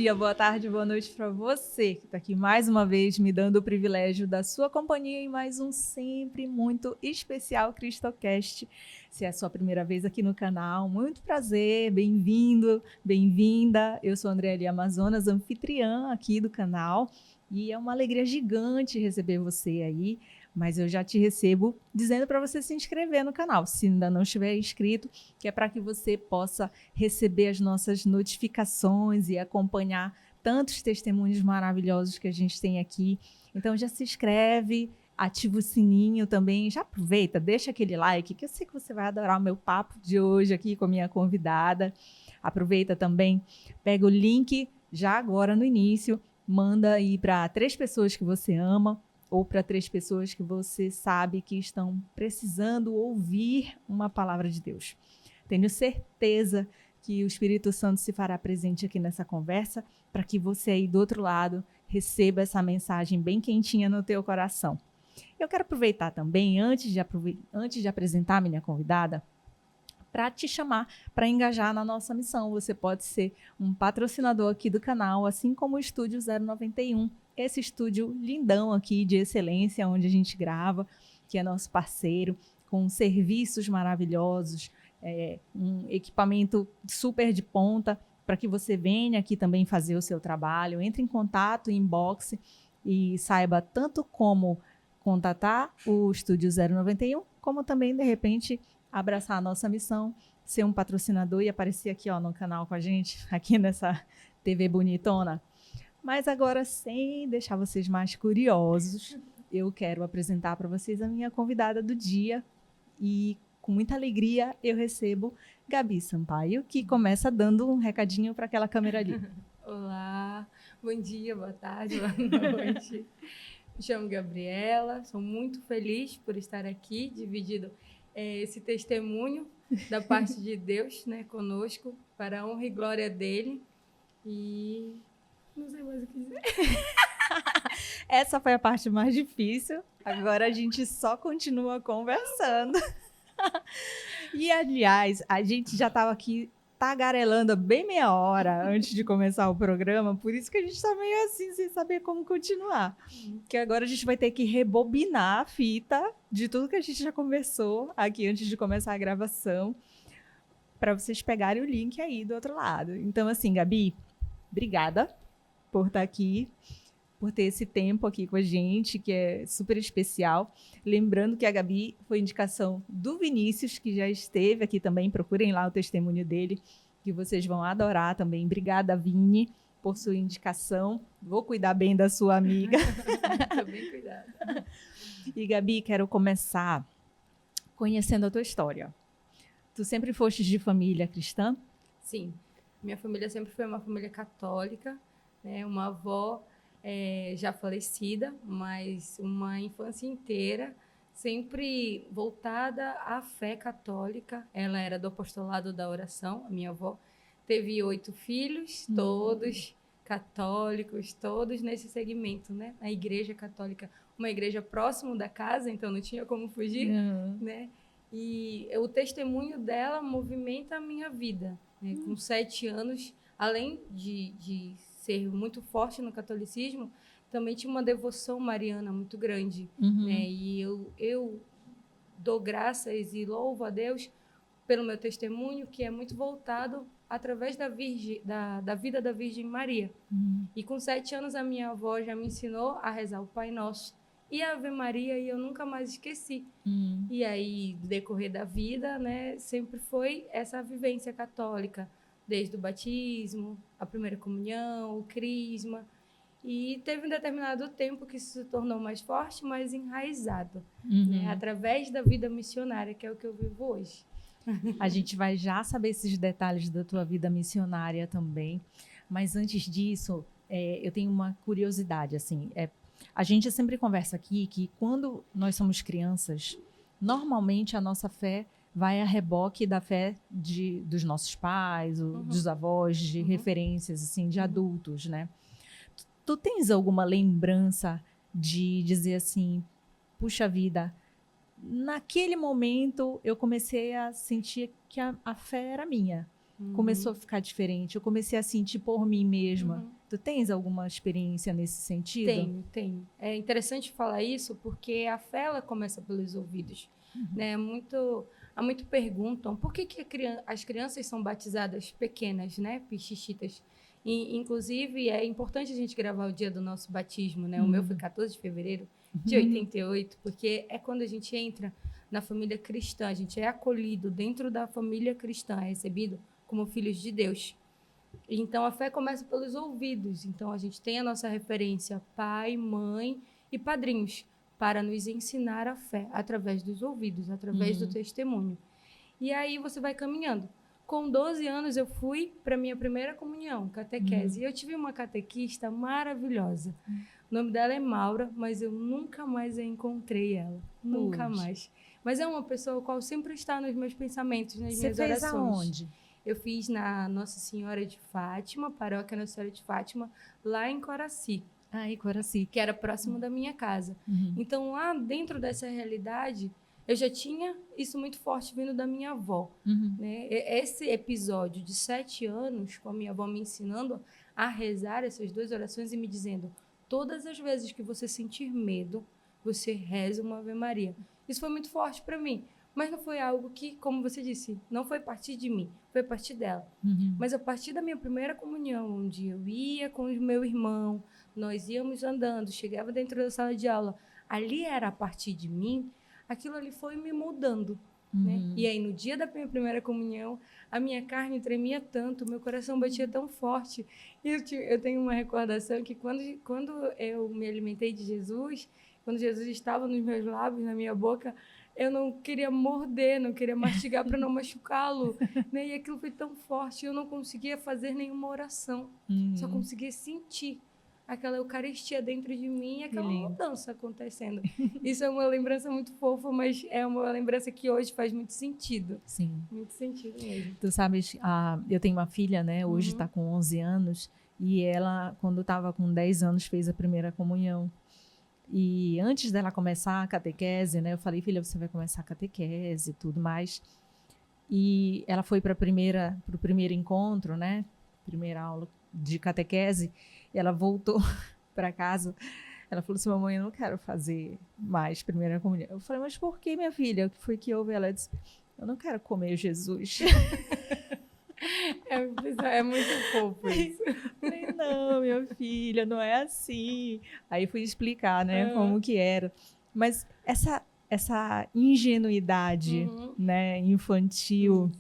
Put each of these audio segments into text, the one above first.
dia, boa tarde, boa noite para você que está aqui mais uma vez me dando o privilégio da sua companhia em mais um sempre muito especial Cristocast. Se é a sua primeira vez aqui no canal, muito prazer, bem-vindo, bem-vinda. Eu sou Andrélia Amazonas, anfitriã aqui do canal e é uma alegria gigante receber você aí. Mas eu já te recebo dizendo para você se inscrever no canal, se ainda não estiver inscrito, que é para que você possa receber as nossas notificações e acompanhar tantos testemunhos maravilhosos que a gente tem aqui. Então já se inscreve, ativa o sininho também, já aproveita, deixa aquele like, que eu sei que você vai adorar o meu papo de hoje aqui com a minha convidada. Aproveita também, pega o link já agora no início, manda aí para 3 pessoas que você ama, ou para 3 pessoas que você sabe que estão precisando ouvir uma palavra de Deus. Tenho certeza que o Espírito Santo se fará presente aqui nessa conversa para que você aí do outro lado receba essa mensagem bem quentinha no teu coração. Eu quero aproveitar também, antes de apresentar a minha convidada, para te chamar para engajar na nossa missão. Você pode ser um patrocinador aqui do canal, assim como o Estúdio 091, esse estúdio lindão aqui de excelência, onde a gente grava, que é nosso parceiro, com serviços maravilhosos, um equipamento super de ponta, para que você venha aqui também fazer o seu trabalho. Entre em contato, inbox e saiba tanto como contatar o Estúdio 091, como também, de repente, abraçar a nossa missão, ser um patrocinador e aparecer aqui no canal com a gente, aqui nessa TV bonitona. Mas agora, sem deixar vocês mais curiosos, eu quero apresentar para vocês a minha convidada do dia. E com muita alegria eu recebo Gabi Sampaio, que começa dando um recadinho para aquela câmera ali. Olá, bom dia, boa tarde, boa noite. Me chamo Gabriela, sou muito feliz por estar aqui, dividindo esse testemunho da parte de Deus, conosco, para a honra e glória dele. E não sei mais o que dizer. Essa foi a parte mais difícil, agora a gente só continua conversando. E, aliás, a gente já estava aqui tagarelando bem meia hora antes de começar o programa, por isso que a gente está meio assim, sem saber como continuar. Que agora a gente vai ter que rebobinar a fita de tudo que a gente já conversou aqui antes de começar a gravação, para vocês pegarem o link aí do outro lado. Então, assim, Gabi, obrigada por estar aqui, por ter esse tempo aqui com a gente, que é super especial. Lembrando que a Gabi foi indicação do Vinícius, que já esteve aqui também. Procurem lá o testemunho dele, que vocês vão adorar também. Obrigada, Vini, por sua indicação. Vou cuidar bem da sua amiga. Tô bem cuidada. E, Gabi, quero começar conhecendo a tua história. Tu sempre fostes de família cristã? Sim, minha família sempre foi uma família católica, uma avó já falecida, mas uma infância inteira sempre voltada à fé católica. Ela era do apostolado da oração, a minha avó. Teve 8 filhos, todos católicos, todos nesse segmento, A igreja católica, uma igreja próximo da casa, então não tinha como fugir, E o testemunho dela movimenta a minha vida. Com 7 anos, além de ser muito forte no catolicismo, também tinha uma devoção mariana muito grande. E eu dou graças e louvo a Deus pelo meu testemunho, que é muito voltado através da vida da Virgem Maria. E com 7 anos, a minha avó já me ensinou a rezar o Pai Nosso e a Ave Maria, e eu nunca mais esqueci. E aí, no decorrer da vida, sempre foi essa vivência católica, desde o batismo, a primeira comunhão, o crisma. E teve um determinado tempo que isso se tornou mais forte, mais enraizado, através da vida missionária, que é o que eu vivo hoje. A gente vai já saber esses detalhes da tua vida missionária também. Mas antes disso, eu tenho uma curiosidade, assim. A gente sempre conversa aqui que quando nós somos crianças, normalmente a nossa fé vai a reboque da fé dos nossos pais, dos avós, de referências, assim, de adultos, Tu tens alguma lembrança de dizer assim, puxa vida, naquele momento eu comecei a sentir que a fé era minha. Começou a ficar diferente, eu comecei a sentir por mim mesma Tu tens alguma experiência nesse sentido? Tenho. É interessante falar isso porque a fé ela começa pelos ouvidos. Né? Há muito perguntam por que as crianças são batizadas pequenas, né? Pichichitas. E, inclusive, é importante a gente gravar o dia do nosso batismo, né? O meu foi 14 de fevereiro de 88, porque é quando a gente entra na família cristã, a gente é acolhido dentro da família cristã, é recebido como filhos de Deus. Então, a fé começa pelos ouvidos. Então, a gente tem a nossa referência pai, mãe e padrinhos para nos ensinar a fé através dos ouvidos, através do testemunho. E aí você vai caminhando. Com 12 anos, eu fui para minha primeira comunhão, catequese. E eu tive uma catequista maravilhosa. O nome dela é Maura, mas eu nunca mais encontrei ela. Nunca mais. Mas é uma pessoa a qual sempre está nos meus pensamentos, nas minhas orações. Você fez aonde? Eu fiz na Nossa Senhora de Fátima, paróquia Nossa Senhora de Fátima, lá em Coraci. Em Coraci. Que era próximo da minha casa. Então, lá dentro dessa realidade, eu já tinha isso muito forte vindo da minha avó. Né? Esse episódio de 7 anos, com a minha avó me ensinando a rezar essas 2 orações e me dizendo, todas as vezes que você sentir medo, você reza uma Ave Maria. Isso foi muito forte para mim. Mas não foi algo que, como você disse, não foi a partir de mim, foi a partir dela. Mas a partir da minha primeira comunhão, onde eu ia com o meu irmão, nós íamos andando, chegava dentro da sala de aula, ali era a partir de mim, aquilo ali foi me mudando. Né? E aí, no dia da minha primeira comunhão, a minha carne tremia tanto, meu coração batia tão forte. E eu tenho uma recordação que quando eu me alimentei de Jesus, quando Jesus estava nos meus lábios, na minha boca, eu não queria morder, não queria mastigar para não machucá-lo. Né? E aquilo foi tão forte, eu não conseguia fazer nenhuma oração. Só conseguia sentir aquela Eucaristia dentro de mim e aquela mudança acontecendo. Isso é uma lembrança muito fofa, mas é uma lembrança que hoje faz muito sentido. Sim. Muito sentido mesmo. Tu sabes, eu tenho uma filha, né? Hoje está com 11 anos. E ela, quando estava com 10 anos, fez a primeira comunhão. E antes dela começar a catequese, né? Eu falei, filha, você vai começar a catequese e tudo mais. E ela foi para o primeiro encontro, né? Primeira aula de catequese. E ela voltou para casa. Ela falou assim, mamãe, eu não quero fazer mais primeira comunhão. Eu falei, mas por que, minha filha? O que foi que houve? Ela disse, eu não quero comer Jesus. É muito fofo isso. Falei, não, minha filha, não é assim. Aí fui explicar, né, como que era. Mas essa ingenuidade, né, infantil,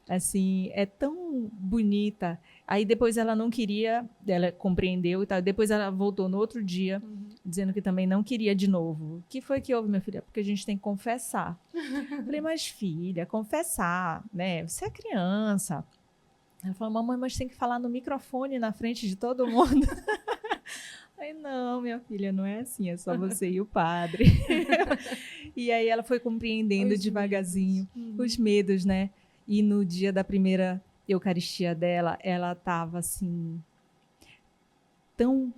assim, é tão bonita. Aí depois ela não queria, ela compreendeu e tal. Depois ela voltou no outro dia, dizendo que também não queria de novo. O que foi que houve, minha filha? Porque a gente tem que confessar. Falei, mas filha, confessar, né? Você é criança. Ela falou, mamãe, mas tem que falar no microfone na frente de todo mundo. Aí, não, minha filha, não é assim, é só você e o padre. E aí ela foi compreendendo os devagarzinho os medos, né? E no dia da primeira Eucaristia dela, ela estava assim, tão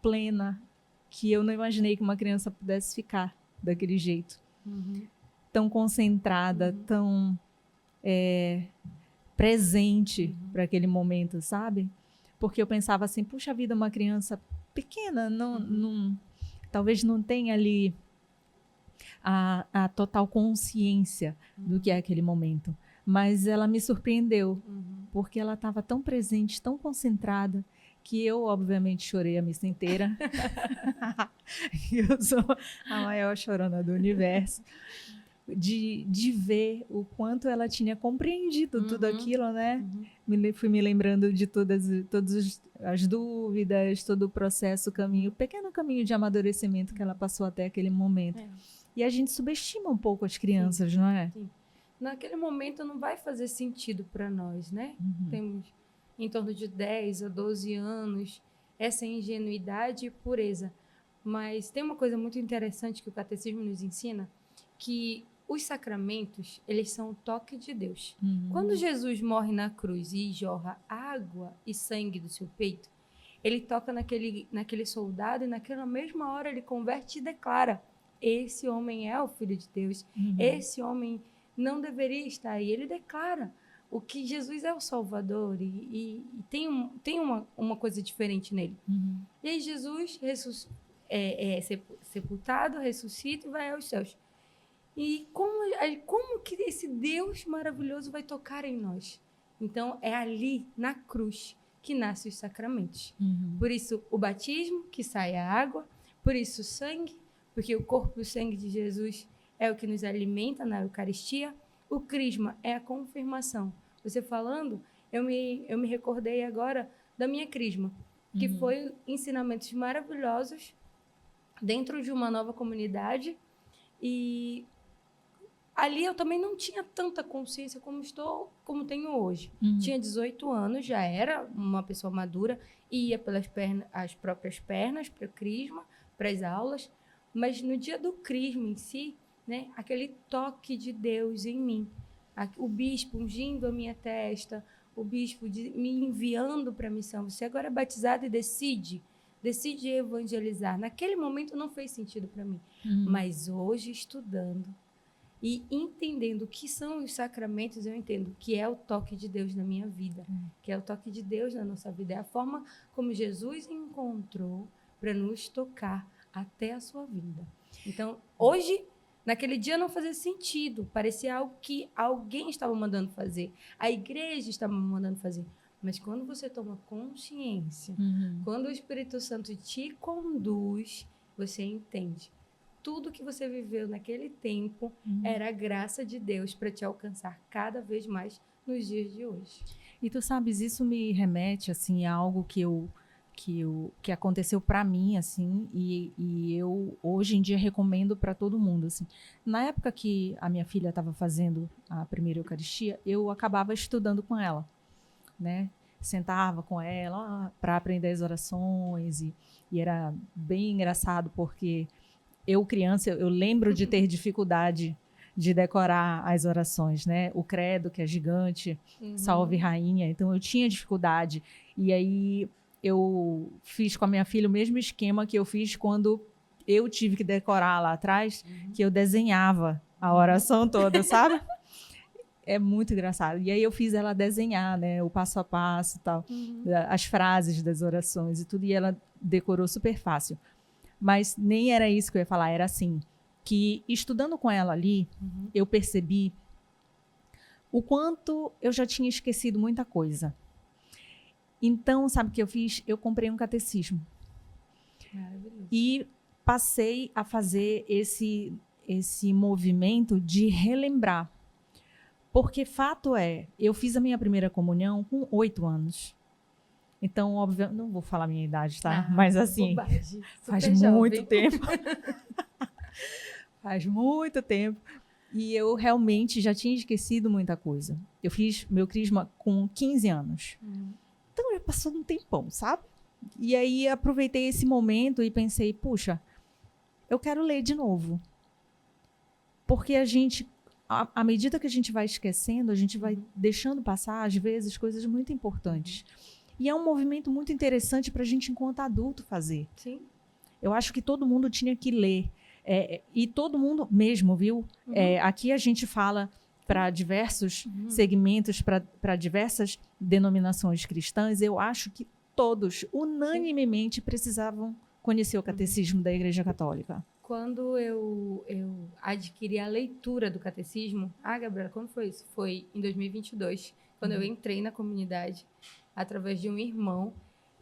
plena, que eu não imaginei que uma criança pudesse ficar daquele jeito. Tão concentrada, tão presente para aquele momento, sabe? Porque eu pensava assim, puxa vida, uma criança pequena, talvez não tenha ali a total consciência do que é aquele momento. Mas ela me surpreendeu, porque ela estava tão presente, tão concentrada, que eu, obviamente, chorei a missa inteira. Eu sou a maior chorona do universo. De ver o quanto ela tinha compreendido tudo aquilo, né? Fui me lembrando de todas as dúvidas, todo o processo, o caminho, o pequeno caminho de amadurecimento que ela passou até aquele momento. E a gente subestima um pouco as crianças, não é? Sim. Naquele momento não vai fazer sentido para nós, né? Temos em torno de 10 a 12 anos, essa ingenuidade e pureza. Mas tem uma coisa muito interessante que o Catecismo nos ensina, que os sacramentos, eles são o toque de Deus. Quando Jesus morre na cruz e jorra água e sangue do seu peito, ele toca naquele soldado e naquela mesma hora ele converte e declara, esse homem é o Filho de Deus, esse homem não deveria estar aí. Ele declara, o que Jesus é o Salvador e tem, uma coisa diferente nele. E aí Jesus é sepultado, ressuscita e vai aos céus. E como que esse Deus maravilhoso vai tocar em nós? Então, é ali, na cruz, que nascem os sacramentos. Por isso, o batismo, que sai a água. Por isso, o sangue, porque o corpo e o sangue de Jesus é o que nos alimenta na Eucaristia. O crisma é a confirmação. Você falando, eu me recordei agora da minha crisma, que foi ensinamentos maravilhosos dentro de uma nova comunidade. E ali eu também não tinha tanta consciência como tenho hoje. Tinha 18 anos, já era uma pessoa madura, ia pelas as próprias pernas para o crisma, para as aulas, mas no dia do crisma em si, né, aquele toque de Deus em mim, o bispo ungindo a minha testa, o bispo me enviando para a missão. Você agora é batizado e decide evangelizar. Naquele momento não fez sentido para mim, mas hoje estudando e entendendo o que são os sacramentos, eu entendo que é o toque de Deus na minha vida, que é o toque de Deus na nossa vida, é a forma como Jesus encontrou para nos tocar até a sua vinda. Então, hoje, naquele dia não fazia sentido, parecia algo que alguém estava mandando fazer, a igreja estava mandando fazer. Mas quando você toma consciência, quando o Espírito Santo te conduz, você entende. Tudo que você viveu naquele tempo era a graça de Deus para te alcançar cada vez mais nos dias de hoje. E tu sabes, isso me remete assim a algo que aconteceu para mim assim e eu hoje em dia recomendo para todo mundo assim. Na época que a minha filha estava fazendo a primeira Eucaristia, eu acabava estudando com ela, né? Sentava com ela para aprender as orações e era bem engraçado porque eu, criança, eu lembro de ter dificuldade de decorar as orações, né? O credo, que é gigante, salve rainha. Então, eu tinha dificuldade. E aí, eu fiz com a minha filha o mesmo esquema que eu fiz quando eu tive que decorar lá atrás, que eu desenhava a oração toda, sabe? É muito engraçado. E aí, eu fiz ela desenhar, né? O passo a passo e tal. As frases das orações e tudo. E ela decorou super fácil. Mas nem era isso que eu ia falar, era assim, que estudando com ela ali, eu percebi o quanto eu já tinha esquecido muita coisa. Então, sabe o que eu fiz? Eu comprei um catecismo. Maravilhoso. E passei a fazer esse movimento de relembrar. Porque fato é, eu fiz a minha primeira comunhão com 8 anos. Então, óbvio, não vou falar a minha idade, tá? Mas assim, faz muito tempo. Faz muito tempo. E eu realmente já tinha esquecido muita coisa. Eu fiz meu crisma com 15 anos. Então, já passou um tempão, sabe? E aí, aproveitei esse momento e pensei, puxa, eu quero ler de novo. Porque a gente, à medida que a gente vai esquecendo, a gente vai deixando passar, às vezes, coisas muito importantes. E é um movimento muito interessante para a gente, enquanto adulto, fazer. Sim. Eu acho que todo mundo tinha que ler. E todo mundo mesmo, viu? Aqui a gente fala para diversos segmentos, para diversas denominações cristãs. Eu acho que todos, unanimemente, precisavam conhecer o catecismo da Igreja Católica. Quando eu adquiri a leitura do catecismo... Gabriela, quando foi isso? Foi em 2022, quando eu entrei na comunidade, através de um irmão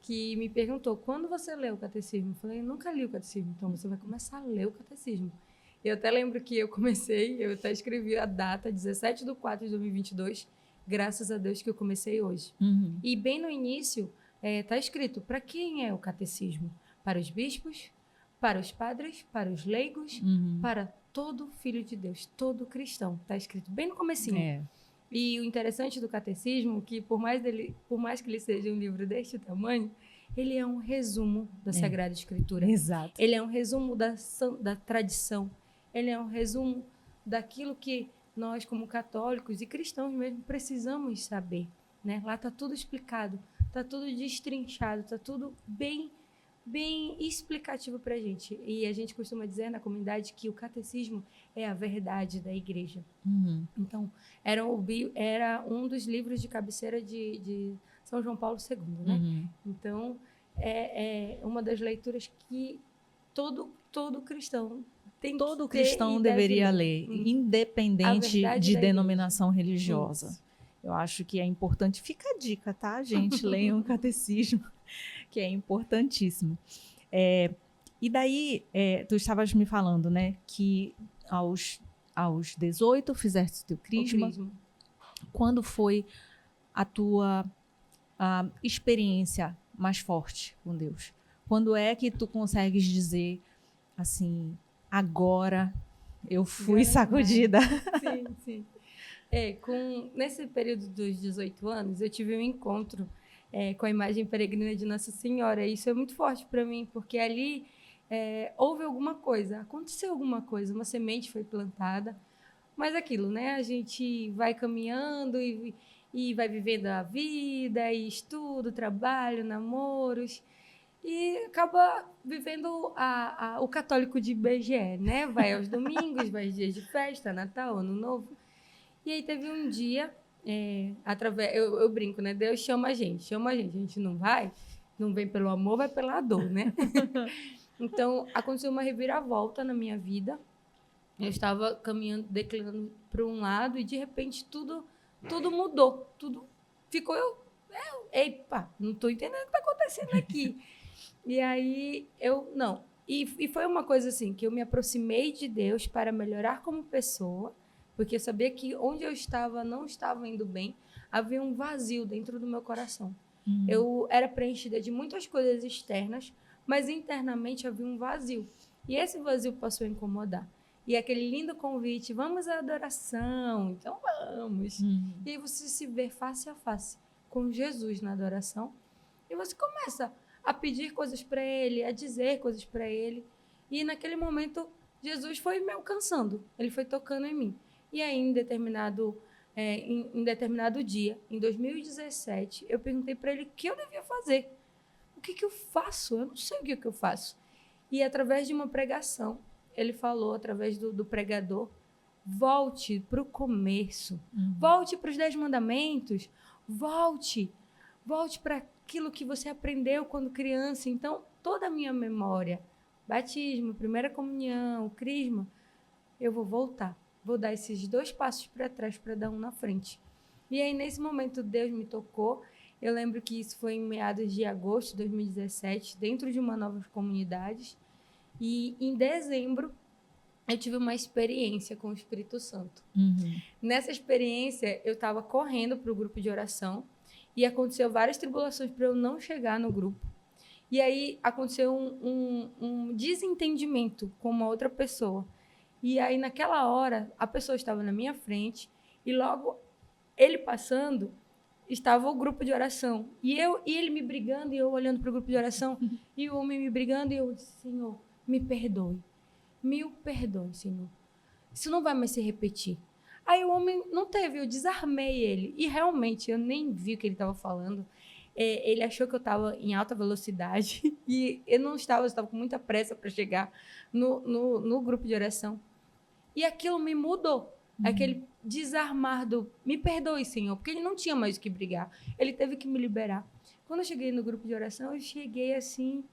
que me perguntou, quando você leu o catecismo? Eu falei, nunca li o catecismo, então você vai começar a ler o catecismo. Eu até lembro que eu até escrevi a data, 17/4/2022, graças a Deus que eu comecei hoje. E bem no início, está escrito, para quem é o catecismo? Para os bispos, para os padres, para os leigos, para todo filho de Deus, todo cristão. Está escrito bem no comecinho. E o interessante do catecismo, que por mais que ele seja um livro deste tamanho, ele é um resumo da Sagrada Escritura. Exato. Ele é um resumo da tradição. Ele é um resumo daquilo que nós, como católicos e cristãos mesmo, precisamos saber. Né? Lá está tudo explicado, está tudo destrinchado, está tudo bem bem explicativo para a gente. E a gente costuma dizer na comunidade que o catecismo é a verdade da igreja. Então, era um dos livros de cabeceira de São João Paulo II, né? Então, é uma das leituras que todo cristão tem Todo que ter cristão e deve deveria ler, A independente verdade de da denominação religiosa. Isso. Eu acho que é importante. Fica a dica, tá, gente? Leiam o catecismo, que é importantíssimo. E daí, tu estavas me falando, né, que aos 18 fizeste o teu crisma. Quando foi a tua experiência mais forte com Deus? Quando é que tu consegues dizer assim, agora eu fui sacudida? Sim. Nesse período dos 18 anos, eu tive um encontro com a imagem peregrina de Nossa Senhora. E isso é muito forte para mim, porque ali houve alguma coisa, aconteceu alguma coisa, uma semente foi plantada. Mas aquilo, né? A gente vai caminhando e vai vivendo a vida, e estudo, trabalho, namoros, e acaba vivendo o católico de IBGE, né? Vai aos domingos, vai aos dias de festa, Natal, Ano Novo. E aí teve um dia, eu brinco, né? Deus chama a gente, a gente não vai, não vem pelo amor, vai pela dor, né? Então, aconteceu uma reviravolta na minha vida. Eu estava caminhando, declinando para um lado e, de repente, tudo mudou. Tudo ficou... Epa, não estou entendendo o que está acontecendo aqui. E aí, não. E foi uma coisa assim, que eu me aproximei de Deus para melhorar como pessoa, porque eu sabia que onde eu estava não estava indo bem, havia um vazio dentro do meu coração. Eu era preenchida de muitas coisas externas, mas internamente havia um vazio. E esse vazio passou a incomodar. E aquele lindo convite, vamos à adoração, então vamos. E aí você se vê face a face com Jesus na adoração e você começa a pedir coisas para Ele, a dizer coisas para Ele. E naquele momento, Jesus foi me alcançando, Ele foi tocando em mim. E aí, em determinado dia, em 2017, eu perguntei para Ele o que eu devia fazer. O que eu faço? Eu não sei o que eu faço. E através de uma pregação, ele falou, através do pregador, volte para o começo, volte para os 10 mandamentos, volte para aquilo que você aprendeu quando criança. Então, toda a minha memória, batismo, primeira comunhão, crisma, eu vou voltar, vou dar esses 2 passos para trás para dar um na frente. E aí, nesse momento, Deus me tocou. Eu lembro que isso foi em meados de agosto de 2017, dentro de uma nova comunidade. E em dezembro, eu tive uma experiência com o Espírito Santo. Nessa experiência, eu estava correndo para o grupo de oração e aconteceu várias tribulações para eu não chegar no grupo. E aí aconteceu um desentendimento com uma outra pessoa. E aí, naquela hora, a pessoa estava na minha frente e logo ele passando, estava o grupo de oração. E ele me brigando e eu olhando para o grupo de oração e o homem me brigando e eu disse, Senhor, me perdoe. Mil perdões, Senhor. Isso não vai mais se repetir. Aí o homem não teve, eu desarmei ele. E realmente, eu nem vi o que ele estava falando. Ele achou que eu estava em alta velocidade e eu não estava, eu estava com muita pressa para chegar no grupo de oração. E aquilo me mudou. Aquele desarmar do me perdoe, Senhor, porque ele não tinha mais o que brigar. Ele teve que me liberar. Quando eu cheguei no grupo de oração, eu cheguei assim...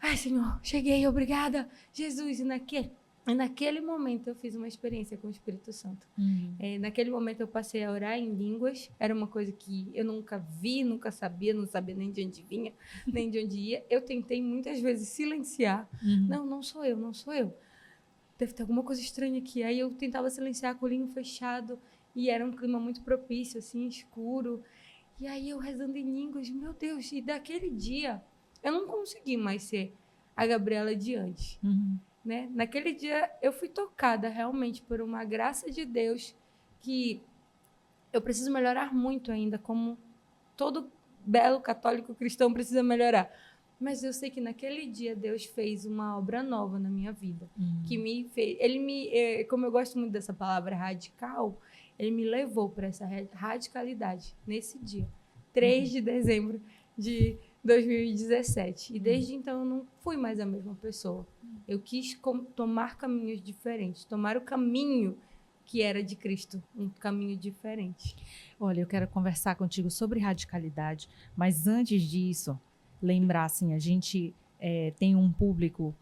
Ai, Senhor, cheguei, obrigada, Jesus. E naquele momento eu fiz uma experiência com o Espírito Santo. Naquele momento eu passei a orar em línguas. Era uma coisa que eu nunca vi, nunca sabia, não sabia nem de onde vinha, nem de onde ia. Eu tentei muitas vezes silenciar. Não sou eu, não sou eu. Deve ter alguma coisa estranha aqui. Aí eu tentava silenciar com o olhinho fechado e era um clima muito propício, assim, escuro. E aí eu rezando em línguas, meu Deus, e daquele dia... eu não consegui mais ser a Gabriela de antes. Né? Naquele dia, eu fui tocada realmente por uma graça de Deus que eu preciso melhorar muito ainda, como todo belo católico cristão precisa melhorar. Mas eu sei que naquele dia Deus fez uma obra nova na minha vida. Que me fez, como eu gosto muito dessa palavra radical, ele me levou para essa radicalidade nesse dia. 3 de dezembro de 2017. E desde então eu não fui mais a mesma pessoa. Eu quis tomar caminhos diferentes, tomar o caminho que era de Cristo, um caminho diferente. Olha, eu quero conversar contigo sobre radicalidade, mas antes disso, lembrar assim, a gente tem um público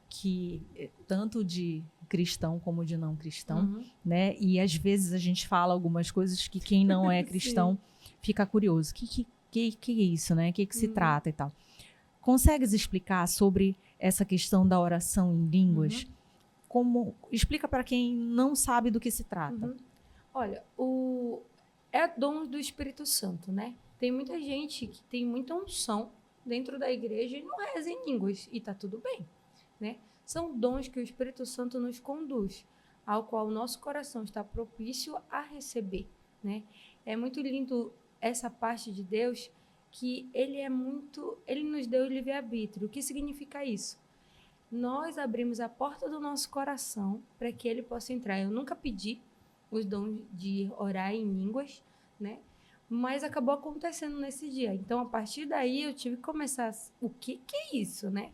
que tanto de cristão como de não cristão, né? E às vezes a gente fala algumas coisas que quem não é cristão fica curioso. Que é isso, né? Que se trata e tal. Consegues explicar sobre essa questão da oração em línguas? Explica para quem não sabe do que se trata. Olha, é dom do Espírito Santo, né? Tem muita gente que tem muita unção dentro da igreja e não reza em línguas, e tá tudo bem, né? São dons que o Espírito Santo nos conduz, ao qual o nosso coração está propício a receber, né? É muito lindo essa parte de Deus, que ele nos deu o livre-arbítrio. O que significa isso? Nós abrimos a porta do nosso coração para que ele possa entrar. Eu nunca pedi os dons de orar em línguas, né? Mas acabou acontecendo nesse dia. Então, a partir daí, eu tive que começar... O que é isso, né?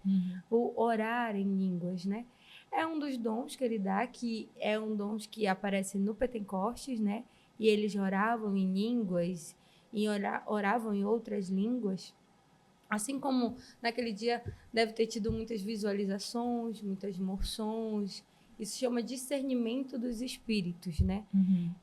O orar em línguas, né? É um dos dons que ele dá, que é um dom que aparece no Pentecostes, né? E eles oravam em línguas, e oravam em outras línguas. Assim como naquele dia deve ter tido muitas visualizações, muitas moções. Isso chama discernimento dos espíritos, né?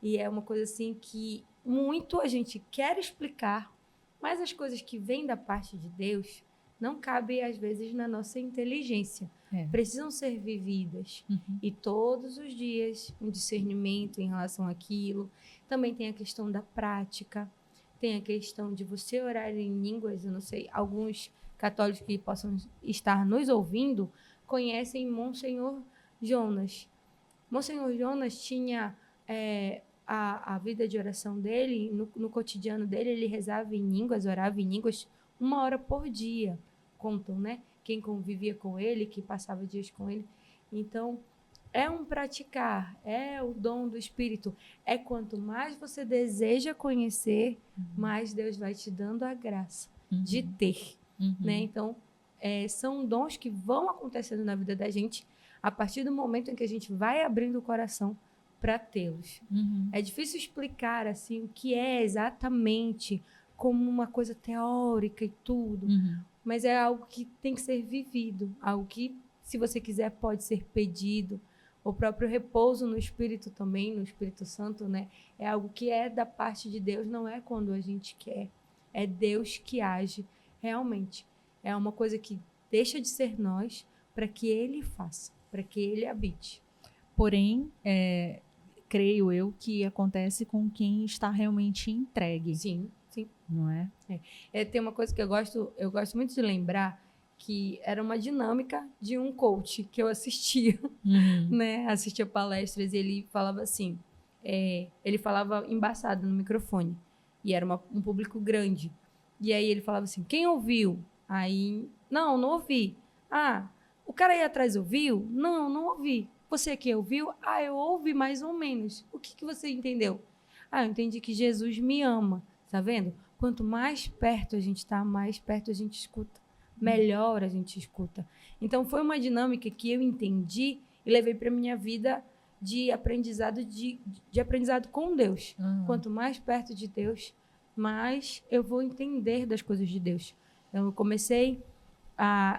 E é uma coisa assim que muito a gente quer explicar, mas as coisas que vêm da parte de Deus não cabem às vezes na nossa inteligência. Precisam ser vividas. E todos os dias um discernimento em relação àquilo. Também tem a questão da prática. Tem a questão de você orar em línguas, eu não sei, alguns católicos que possam estar nos ouvindo conhecem Monsenhor Jonas. Monsenhor Jonas tinha a vida de oração dele, no cotidiano dele, ele rezava em línguas, orava em línguas 1 hora por dia, contam, né? Quem convivia com ele, quem passava dias com ele. Então, é um praticar, é o dom do Espírito. É quanto mais você deseja conhecer, mais Deus vai te dando a graça de ter. Né? Então, são dons que vão acontecendo na vida da gente a partir do momento em que a gente vai abrindo o coração para tê-los. É difícil explicar assim, o que é exatamente como uma coisa teórica e tudo, mas é algo que tem que ser vivido, algo que, se você quiser, pode ser pedido. O próprio repouso no Espírito também, no Espírito Santo, né? É algo que é da parte de Deus, não é quando a gente quer. É Deus que age realmente. É uma coisa que deixa de ser nós para que Ele faça, para que Ele habite. Porém, creio eu que acontece com quem está realmente entregue. Sim. Não é? Tem uma coisa que eu gosto muito de lembrar, que era uma dinâmica de um coach que eu assistia, né? Assistia palestras e ele falava assim, ele falava embaçado no microfone, e era um público grande. E aí ele falava assim, quem ouviu? Aí, não ouvi. Ah, o cara aí atrás ouviu? Não ouvi. Você aqui ouviu? Ah, eu ouvi mais ou menos. O que você entendeu? Ah, eu entendi que Jesus me ama. Tá vendo? Quanto mais perto a gente está, mais perto a gente escuta. Melhor a gente escuta. Então, foi uma dinâmica que eu entendi e levei para a minha vida de aprendizado, de aprendizado com Deus. Quanto mais perto de Deus, mais eu vou entender das coisas de Deus. Então, eu comecei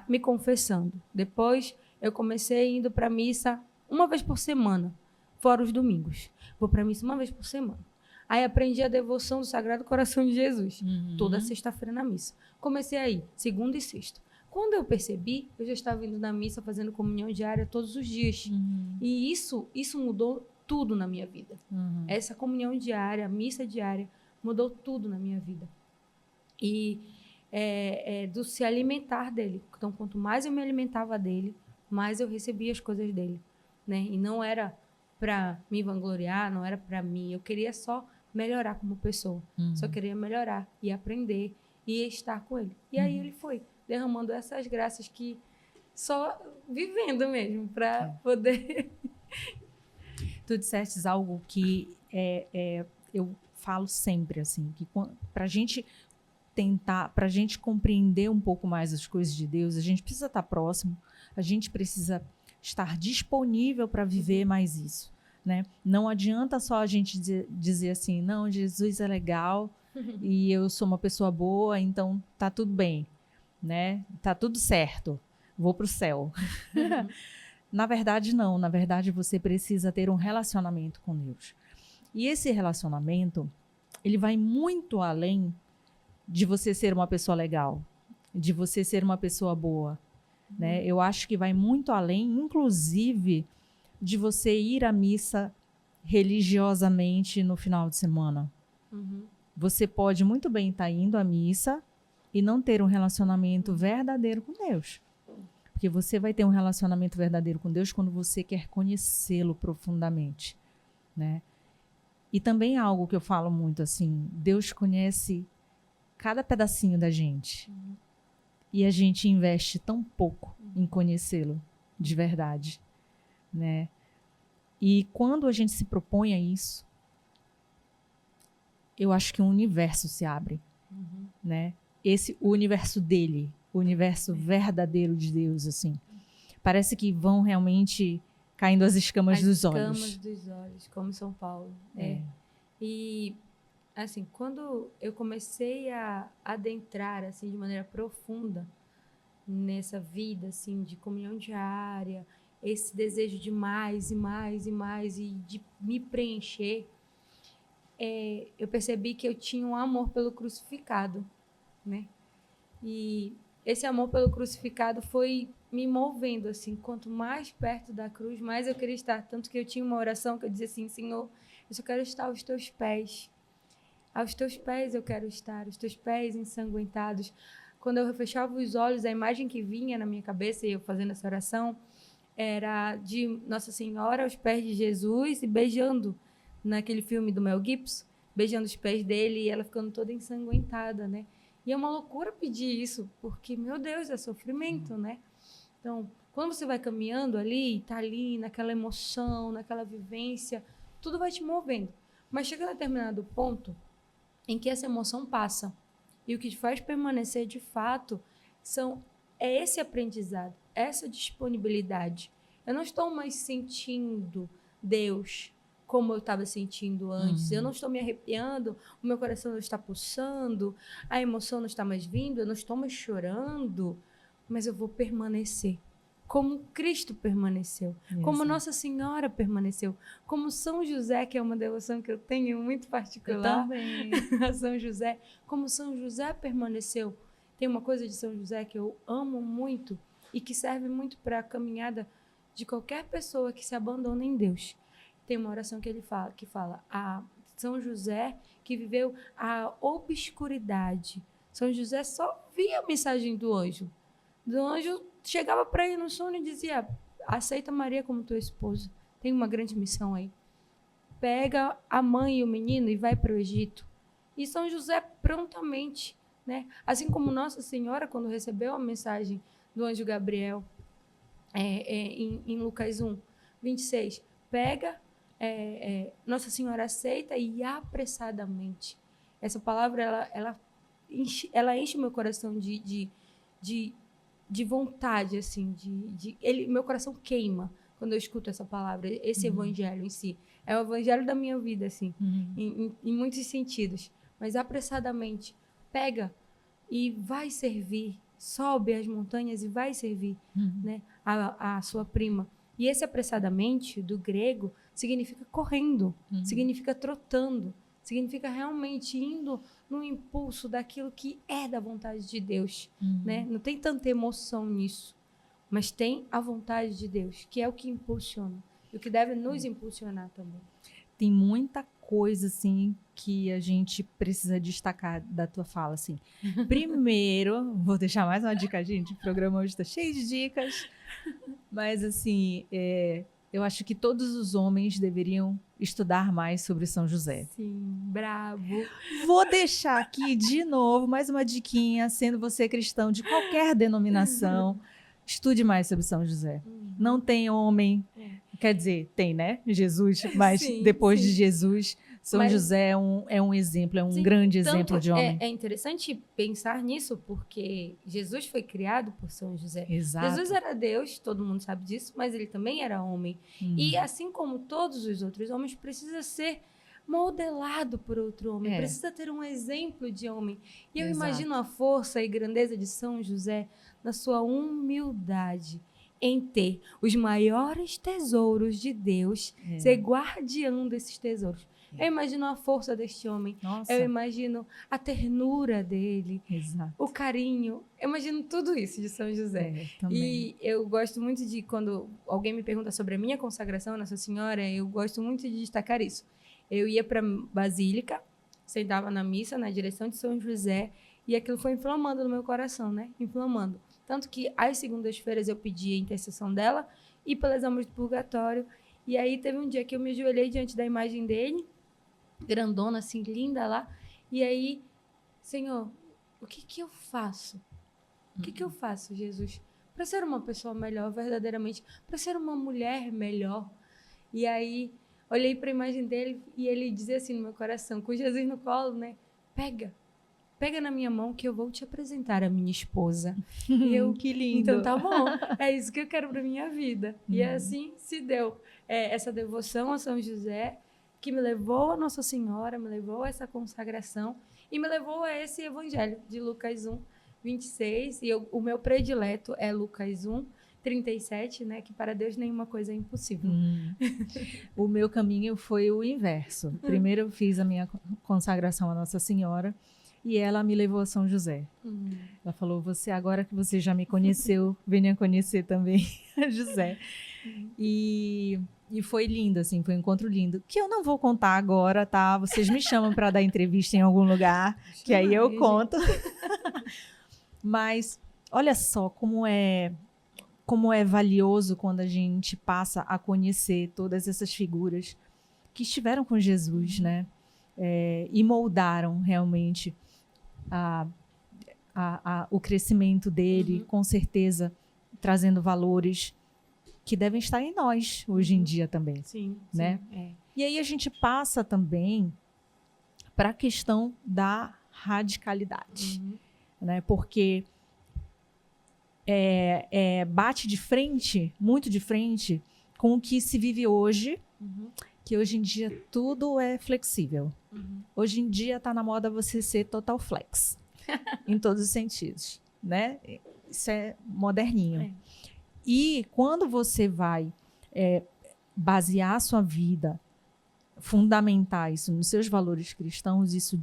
me confessando. Depois, eu comecei indo para a missa 1 vez por semana, fora os domingos. Vou para a missa 1 vez por semana. Aí aprendi a devoção do Sagrado Coração de Jesus, toda sexta-feira na missa. Comecei aí, segunda e sexta. Quando eu percebi, eu já estava indo na missa, fazendo comunhão diária todos os dias. E isso mudou tudo na minha vida. Essa comunhão diária, missa diária, mudou tudo na minha vida. E do se alimentar dele. Então, quanto mais eu me alimentava dele, mais eu recebia as coisas dele. Né? E não era para me vangloriar, não era para mim. Eu queria só melhorar como pessoa. Só queria melhorar e aprender e estar com ele. E aí ele foi derramando essas graças que só vivendo mesmo para poder... Tu disseste algo que eu falo sempre, assim, que para a gente tentar, para a gente compreender um pouco mais as coisas de Deus, a gente precisa estar próximo, a gente precisa estar disponível para viver mais isso, né? Não adianta só a gente dizer assim, não, Jesus é legal e eu sou uma pessoa boa, então tá tudo bem, né? Tá tudo certo, vou pro céu. Na verdade, não. Na verdade, você precisa ter um relacionamento com Deus. E esse relacionamento, ele vai muito além de você ser uma pessoa legal, de você ser uma pessoa boa, né? Eu acho que vai muito além, inclusive, de você ir à missa religiosamente no final de semana. Você pode muito bem estar indo à missa e não ter um relacionamento verdadeiro com Deus. Porque você vai ter um relacionamento verdadeiro com Deus quando você quer conhecê-lo profundamente, né? E também algo que eu falo muito assim, Deus conhece cada pedacinho da gente. E a gente investe tão pouco em conhecê-lo de verdade, né? E quando a gente se propõe a isso, eu acho que um universo se abre, né? O universo dele, o universo verdadeiro de Deus, assim. Parece que vão realmente caindo as escamas dos olhos. As escamas dos olhos, como São Paulo. E, assim, quando eu comecei a adentrar, assim, de maneira profunda nessa vida, assim, de comunhão diária, esse desejo de mais e mais e mais e de me preencher, eu percebi que eu tinha um amor pelo crucificado, né? E esse amor pelo crucificado foi me movendo, assim, quanto mais perto da cruz, mais eu queria estar. Tanto que eu tinha uma oração que eu dizia assim, Senhor, eu só quero estar aos teus pés. Aos teus pés eu quero estar, os teus pés ensanguentados. Quando eu fechava os olhos, a imagem que vinha na minha cabeça, e eu fazendo essa oração, era de Nossa Senhora aos pés de Jesus e beijando, naquele filme do Mel Gibson, beijando os pés dele e ela ficando toda ensanguentada, né? E é uma loucura pedir isso, porque, meu Deus, é sofrimento, né? Então, quando você vai caminhando ali, tá ali naquela emoção, naquela vivência, tudo vai te movendo. Mas chega a determinado ponto em que essa emoção passa. E o que te faz permanecer, de fato, é esse aprendizado, essa disponibilidade. Eu não estou mais sentindo Deus como eu estava sentindo antes. Eu não estou me arrepiando, o meu coração não está pulsando, a emoção não está mais vindo, eu não estou mais chorando, mas eu vou permanecer. Como Cristo permaneceu, como Nossa Senhora permaneceu, como São José, que é uma devoção que eu tenho muito particular. Eu também. A São José, como São José permaneceu. Tem uma coisa de São José que eu amo muito e que serve muito para a caminhada de qualquer pessoa que se abandona em Deus. Tem uma oração que fala a São José que viveu a obscuridade. São José só via a mensagem do anjo. Do anjo chegava para ele no sono e dizia: aceita Maria como tua esposa. Tem uma grande missão aí. Pega a mãe e o menino e vai para o Egito. E São José prontamente, né? Assim como Nossa Senhora, quando recebeu a mensagem do anjo Gabriel, em Lucas 1, 26, pega, Nossa Senhora aceita e apressadamente. Essa palavra, ela enche o meu coração de vontade, assim, meu coração queima quando eu escuto essa palavra, esse evangelho em si. É o evangelho da minha vida, assim, em muitos sentidos. Mas apressadamente, pega e vai servir, sobe as montanhas e vai servir, né, a sua prima. E esse apressadamente, do grego, significa correndo, significa trotando, significa realmente indo no impulso daquilo que é da vontade de Deus, né? Não tem tanta emoção nisso, mas tem a vontade de Deus, que é o que impulsiona, e o que deve nos impulsionar também. Tem muita coisa, assim, que a gente precisa destacar da tua fala, assim. Primeiro, vou deixar mais uma dica, gente, o programa hoje está cheio de dicas, mas, assim, eu acho que todos os homens deveriam estudar mais sobre São José. Sim, bravo. Vou deixar aqui, de novo, mais uma diquinha, sendo você cristão de qualquer denominação, estude mais sobre São José. Não tem homem, quer dizer, tem, né? Jesus, mas sim, depois sim. de Jesus, São José é um exemplo, é um sim, grande exemplo de homem. É interessante pensar nisso, porque Jesus foi criado por São José. Exato. Jesus era Deus, todo mundo sabe disso, mas ele também era homem. E assim como todos os outros homens, precisa ser modelado por outro homem, precisa ter um exemplo de homem. E eu imagino a força e grandeza de São José na sua humildade, em ter os maiores tesouros de Deus, ser guardião desses tesouros. Eu imagino a força deste homem. Nossa. Eu imagino a ternura dele. Exato. O carinho. Eu imagino tudo isso de São José. Também. E eu gosto muito de, quando alguém me pergunta sobre a minha consagração a Nossa Senhora, eu gosto muito de destacar isso. Eu ia para a Basílica, sentava na missa, na direção de São José, e aquilo foi inflamando no meu coração, né? Inflamando. Tanto que às segundas-feiras eu pedi a intercessão dela e pelas almas do purgatório. E aí teve um dia que eu me ajoelhei diante da imagem dele, grandona, assim, linda lá. E aí, Senhor, o que eu faço? O que eu faço, Jesus? Para ser uma pessoa melhor, verdadeiramente. Para ser uma mulher melhor. E aí, olhei para a imagem dele e ele dizia assim no meu coração, com Jesus no colo, né? Pega na minha mão que eu vou te apresentar a minha esposa. E eu, que lindo. Então tá bom, é isso que eu quero para minha vida. E assim se deu. Essa devoção a São José, que me levou a Nossa Senhora, me levou a essa consagração e me levou a esse evangelho de Lucas 1, 26. E o meu predileto é Lucas 1, 37, né? Que para Deus nenhuma coisa é impossível. O meu caminho foi o inverso. Primeiro eu fiz a minha consagração a Nossa Senhora e ela me levou a São José. Ela falou, agora que você já me conheceu, venha conhecer também a José. E foi lindo, assim, foi um encontro lindo. Que eu não vou contar agora, tá? Vocês me chamam para dar entrevista em algum lugar, que aí eu conto. Mas olha só como é valioso quando a gente passa a conhecer todas essas figuras que estiveram com Jesus, né? E moldaram realmente o crescimento dele, com certeza trazendo valores que devem estar em nós hoje em dia também. Sim, né? E aí a gente passa também para a questão da radicalidade, né? Porque bate de frente, muito de frente, com o que se vive hoje, que hoje em dia tudo é flexível. Hoje em dia está na moda você ser total flex, em todos os sentidos, né? Isso é moderninho. E quando você vai basear a sua vida, fundamentar isso nos seus valores cristãos, isso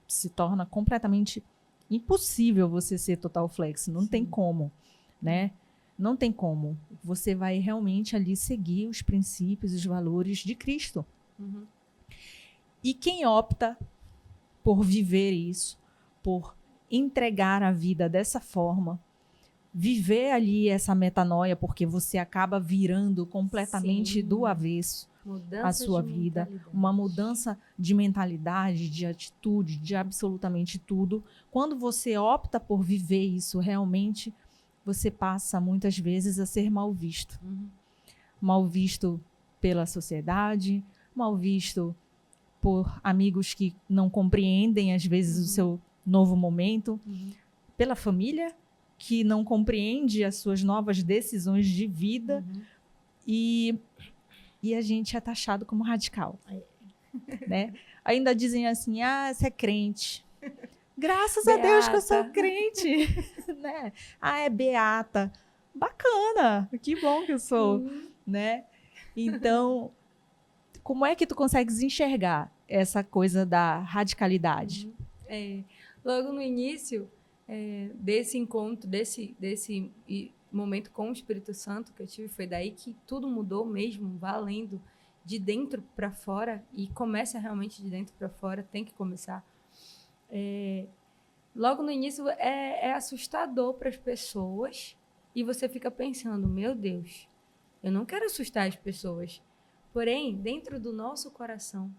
se torna completamente impossível você ser total flex. Não tem como, né? Não tem como. Você vai realmente ali seguir os princípios, os valores de Cristo. E quem opta por viver isso, por entregar a vida dessa forma, viver ali essa metanoia, porque você acaba virando completamente do avesso a sua vida, uma mudança de mentalidade, de atitude, de absolutamente tudo. Quando você opta por viver isso realmente, você passa muitas vezes a ser mal visto. Mal visto pela sociedade, mal visto por amigos que não compreendem, às vezes, o seu novo momento, pela família, que não compreende as suas novas decisões de vida, e a gente é taxado como radical. Né? Ainda dizem assim, você é crente. Graças a Deus que eu sou crente. Né? É beata. Bacana, que bom que eu sou. Né? Então, como é que tu consegues enxergar essa coisa da radicalidade? Logo no início desse encontro, desse momento com o Espírito Santo que eu tive, foi daí que tudo mudou mesmo, valendo, de dentro para fora, e começa realmente de dentro para fora, tem que começar. Logo no início é assustador para as pessoas, e você fica pensando, meu Deus, eu não quero assustar as pessoas. Porém, dentro do nosso coração,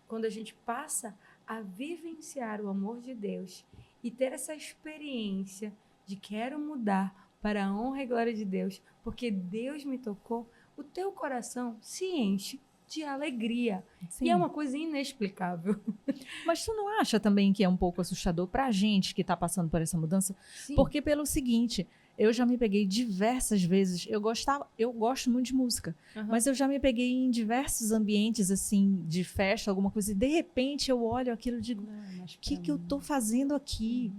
quando a gente passa a vivenciar o amor de Deus e ter essa experiência de quero mudar para a honra e glória de Deus, porque Deus me tocou, o teu coração se enche de alegria. Sim. E é uma coisa inexplicável. Mas tu não acha também que é um pouco assustador pra gente que tá passando por essa mudança? Sim. Porque pelo seguinte, eu já me peguei diversas vezes, eu gosto muito de música, Aham. mas eu já me peguei em diversos ambientes, assim, de festa, alguma coisa, e de repente eu olho aquilo e digo, Não, mas o que pra que eu mim- tô fazendo aqui?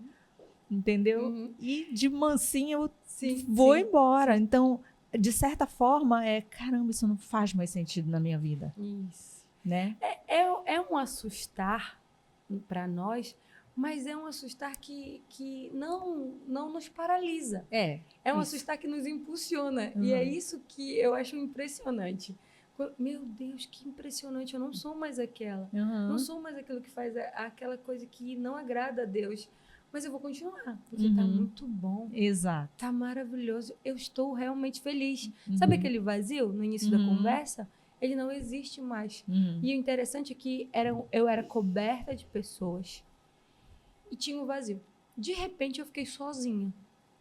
Entendeu? Uhum. E de mansinho eu Sim, vou sim, embora. Então, de certa forma, caramba, isso não faz mais sentido na minha vida, Isso. né? É um assustar para nós, mas é um assustar que não nos paralisa. É um isso. assustar que nos impulsiona. Uhum. E é isso que eu acho impressionante. Meu Deus, que impressionante. Eu não sou mais aquela. Uhum. Não sou mais aquilo que faz aquela coisa que não agrada a Deus. Mas eu vou continuar, porque tá Uhum. muito bom. Exato. Tá maravilhoso. Eu estou realmente feliz. Uhum. Sabe aquele vazio no início da Uhum. conversa? Ele não existe mais. Uhum. E o interessante é que eu era coberta de pessoas e tinha um vazio. De repente eu fiquei sozinha.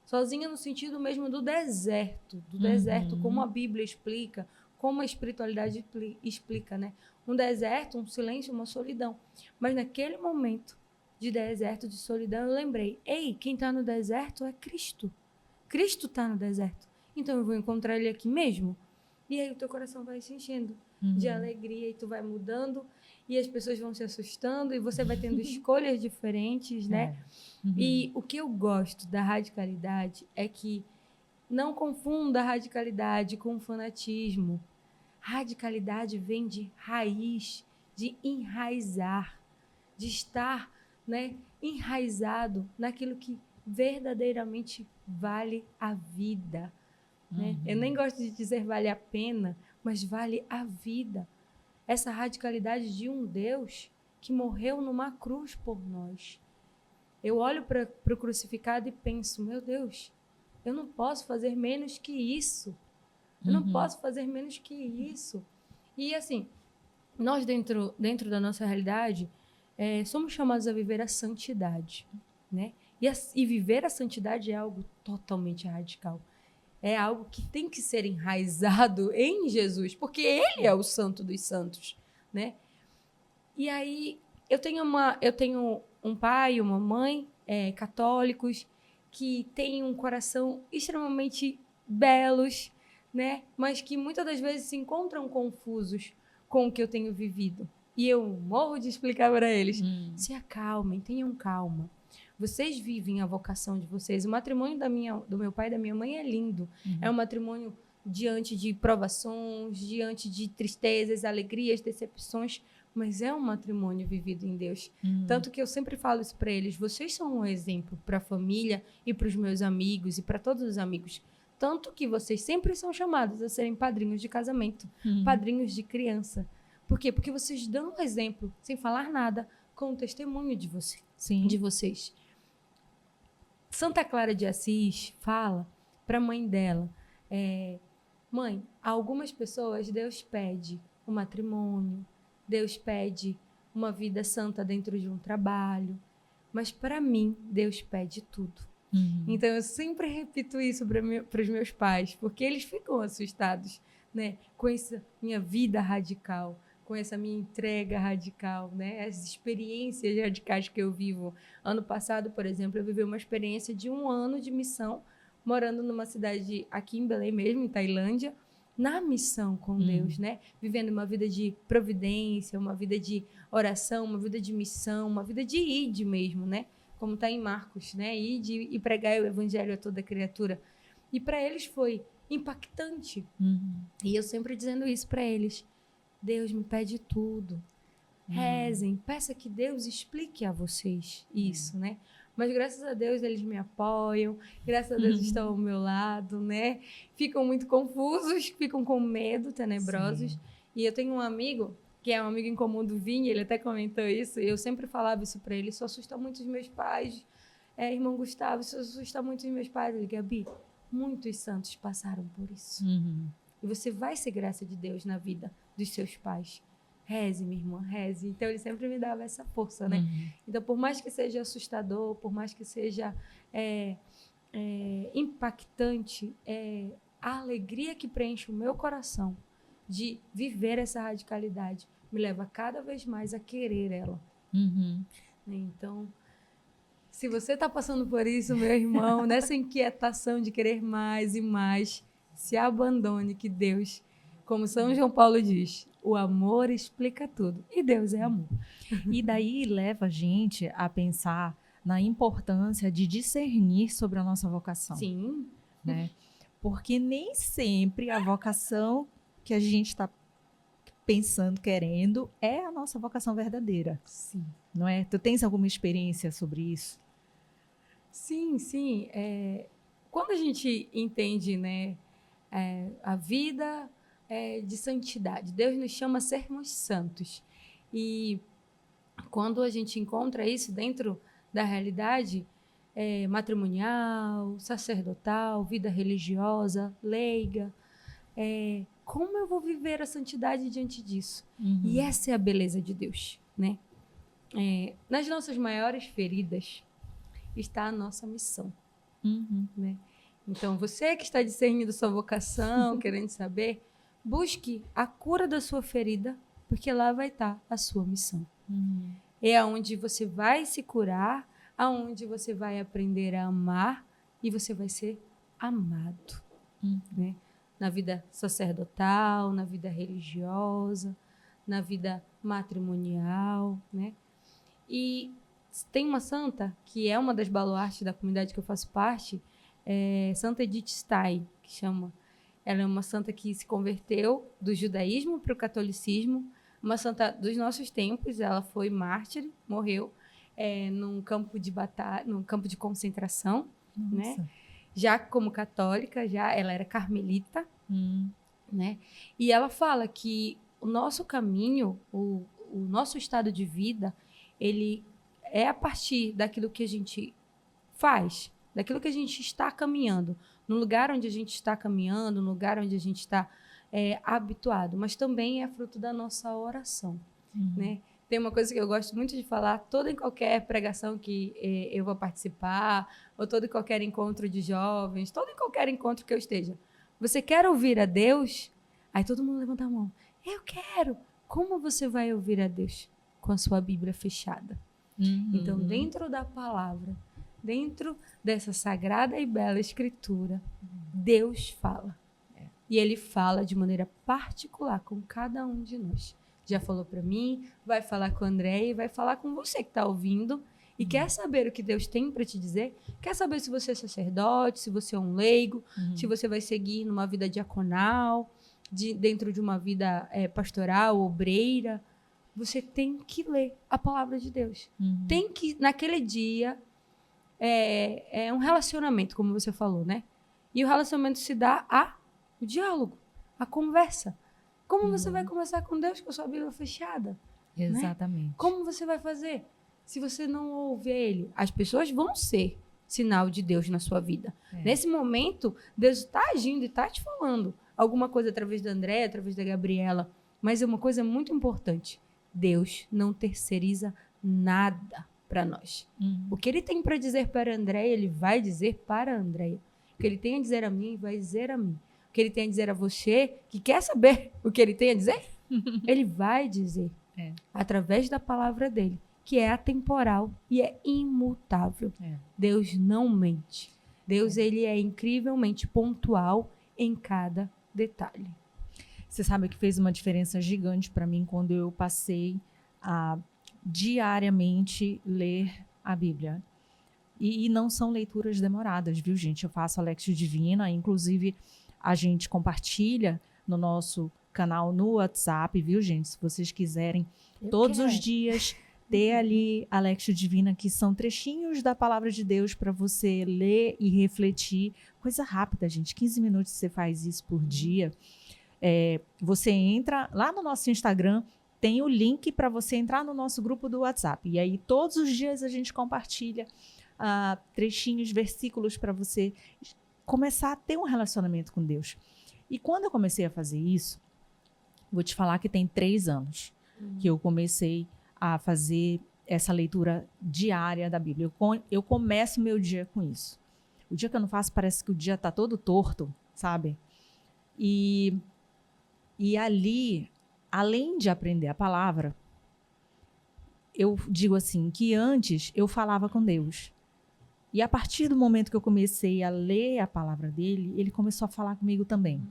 Sozinha no sentido mesmo do deserto. Do deserto, como a Bíblia explica, como a espiritualidade explica, né? Um deserto, um silêncio, uma solidão. Mas naquele momento de deserto, de solidão, eu lembrei, ei, quem está no deserto é Cristo. Cristo está no deserto. Então eu vou encontrar ele aqui mesmo. E aí o teu coração vai se enchendo de alegria e tu vai mudando e as pessoas vão se assustando e você vai tendo escolhas diferentes, né? E o que eu gosto da radicalidade é que não confunda a radicalidade com fanatismo. Radicalidade vem de raiz, de enraizar, de estar, né, enraizado naquilo que verdadeiramente vale a vida. Né? Eu nem gosto de dizer vale a pena, mas vale a vida. Essa radicalidade de um Deus que morreu numa cruz por nós. Eu olho para o crucificado e penso, meu Deus, eu não posso fazer menos que isso. Eu não posso fazer menos que isso. E assim, nós dentro da nossa realidade, somos chamados a viver a santidade, né? E viver a santidade é algo totalmente radical. É algo que tem que ser enraizado em Jesus, porque Ele é o santo dos santos, né? E aí, eu tenho um pai e uma mãe católicos que têm um coração extremamente belos, né? Mas que muitas das vezes se encontram confusos com o que eu tenho vivido. E eu morro de explicar para eles, se acalmem, tenham calma. Vocês vivem a vocação de vocês. O matrimônio do meu pai e da minha mãe é lindo. É um matrimônio diante de provações, diante de tristezas, alegrias, decepções, mas é um matrimônio vivido em Deus. Tanto que eu sempre falo isso para eles. Vocês são um exemplo para a família e para os meus amigos e para todos os amigos. Tanto que vocês sempre são chamados a serem padrinhos de casamento, padrinhos de criança. Por quê? Porque vocês dão um exemplo, sem falar nada, com o testemunho de vocês. Santa Clara de Assis fala para a mãe dela, mãe, a algumas pessoas Deus pede um matrimônio, Deus pede uma vida santa dentro de um trabalho, mas para mim Deus pede tudo. Então eu sempre repito isso para os meus pais, porque eles ficam assustados, né, com essa minha vida radical, com essa minha entrega radical, né? As experiências radicais que eu vivo. Ano passado, por exemplo, eu vivi uma experiência de 1 ano de missão, morando numa cidade aqui em Belém mesmo, em Tailândia, na missão com Deus, né? Vivendo uma vida de providência, uma vida de oração, uma vida de missão, uma vida de ide mesmo, né? Como está em Marcos, né? Ide e pregar o evangelho a toda criatura. E para eles foi impactante. E eu sempre dizendo isso para eles. Deus me pede tudo. Rezem, peça que Deus explique a vocês isso, né? Mas graças a Deus eles me apoiam, graças a Deus estão ao meu lado, né? Ficam muito confusos, ficam com medo, tenebrosos. Sim. E eu tenho um amigo, que é um amigo em comum do Vini, ele até comentou isso, e eu sempre falava isso para ele, isso assusta muito os meus pais. Irmão Gustavo, isso assusta muito os meus pais. Ele, Gabi, muitos santos passaram por isso. E você vai ser graça de Deus na vida dos seus pais. Reze, minha irmã, reze. Então, ele sempre me dava essa força, né? Então, por mais que seja assustador, por mais que seja impactante, a alegria que preenche o meu coração de viver essa radicalidade me leva cada vez mais a querer ela. Uhum. Então, se você está passando por isso, meu irmão, nessa inquietação de querer mais e mais, se abandone que Deus, como São João Paulo diz, o amor explica tudo. E Deus é amor. E daí leva a gente a pensar na importância de discernir sobre a nossa vocação. Sim. Né? Porque nem sempre a vocação que a gente está pensando, querendo, é a nossa vocação verdadeira. Sim. Não é? Tu tens alguma experiência sobre isso? Sim, sim. Quando a gente entende, né, a vida de santidade, Deus nos chama a sermos santos. E quando a gente encontra isso dentro da realidade matrimonial, sacerdotal, vida religiosa, leiga, como eu vou viver a santidade diante disso? Uhum. E essa é a beleza de Deus, né? Nas nossas maiores feridas está a nossa missão, Uhum. né? Então, você que está discernindo sua vocação, querendo saber, busque a cura da sua ferida, porque lá vai estar a sua missão. Uhum. É onde você vai se curar, aonde você vai aprender a amar e você vai ser amado, né? Na vida sacerdotal, na vida religiosa, na vida matrimonial, né? E tem uma santa, que é uma das baluartes da comunidade que eu faço parte, Santa Edith Stein, que chama. Ela é uma santa que se converteu do judaísmo para o catolicismo, uma santa dos nossos tempos. Ela foi mártir, morreu num campo de batalha, num campo de concentração, né? Já como católica, ela era carmelita, né? E ela fala que o nosso caminho, o nosso estado de vida, ele é a partir daquilo que a gente faz, daquilo que a gente está caminhando, no lugar onde a gente está caminhando, no lugar onde a gente está habituado, mas também é fruto da nossa oração, né? Tem uma coisa que eu gosto muito de falar, toda e qualquer pregação que eu vou participar, ou todo e qualquer encontro de jovens, todo e qualquer encontro que eu esteja. Você quer ouvir a Deus? Aí todo mundo levanta a mão. Eu quero. Como você vai ouvir a Deus? Com a sua Bíblia fechada. Então, dentro da palavra, dentro dessa sagrada e bela escritura, Deus fala. E Ele fala de maneira particular com cada um de nós. Já falou para mim, vai falar com o André e vai falar com você que está ouvindo e quer saber o que Deus tem para te dizer, quer saber se você é sacerdote, se você é um leigo, se você vai seguir numa vida diaconal, dentro de uma vida pastoral, obreira. Você tem que ler a palavra de Deus. Tem que, naquele dia, é um relacionamento, como você falou, né? E o relacionamento se dá o diálogo, a conversa. Como você vai conversar com Deus com a sua Bíblia fechada? Exatamente. Né? Como você vai fazer? Se você não ouve Ele, as pessoas vão ser sinal de Deus na sua vida. Nesse momento, Deus está agindo e está te falando alguma coisa através da André, através da Gabriela. Mas é uma coisa muito importante. Deus não terceiriza nada para nós. O que Ele tem para dizer para a Andréia, Ele vai dizer para a Andréia. O que Ele tem a dizer a mim, vai dizer a mim. O que Ele tem a dizer a você, que quer saber o que Ele tem a dizer, Ele vai dizer. Através da palavra dEle, que é atemporal e é imutável. Deus não mente. Deus, Ele é incrivelmente pontual em cada detalhe. Você sabe que fez uma diferença gigante para mim quando eu passei a diariamente ler a Bíblia. E não são leituras demoradas, viu, gente? Eu faço a Lectio Divina, inclusive a gente compartilha no nosso canal no WhatsApp, viu, gente? Se vocês quiserem todos os dias ter ali a Lectio Divina, que são trechinhos da Palavra de Deus para você ler e refletir. Coisa rápida, gente. 15 minutos você faz isso por dia. Você entra lá no nosso Instagram, tem o link para você entrar no nosso grupo do WhatsApp. E aí, todos os dias a gente compartilha trechinhos, versículos para você começar a ter um relacionamento com Deus. E quando eu comecei a fazer isso, vou te falar que tem 3 anos que eu comecei a fazer essa leitura diária da Bíblia. Eu começo meu dia com isso. O dia que eu não faço, parece que o dia está todo torto, sabe? E E ali, além de aprender a palavra, eu digo assim, que antes eu falava com Deus. E a partir do momento que eu comecei a ler a palavra dele, ele começou a falar comigo também,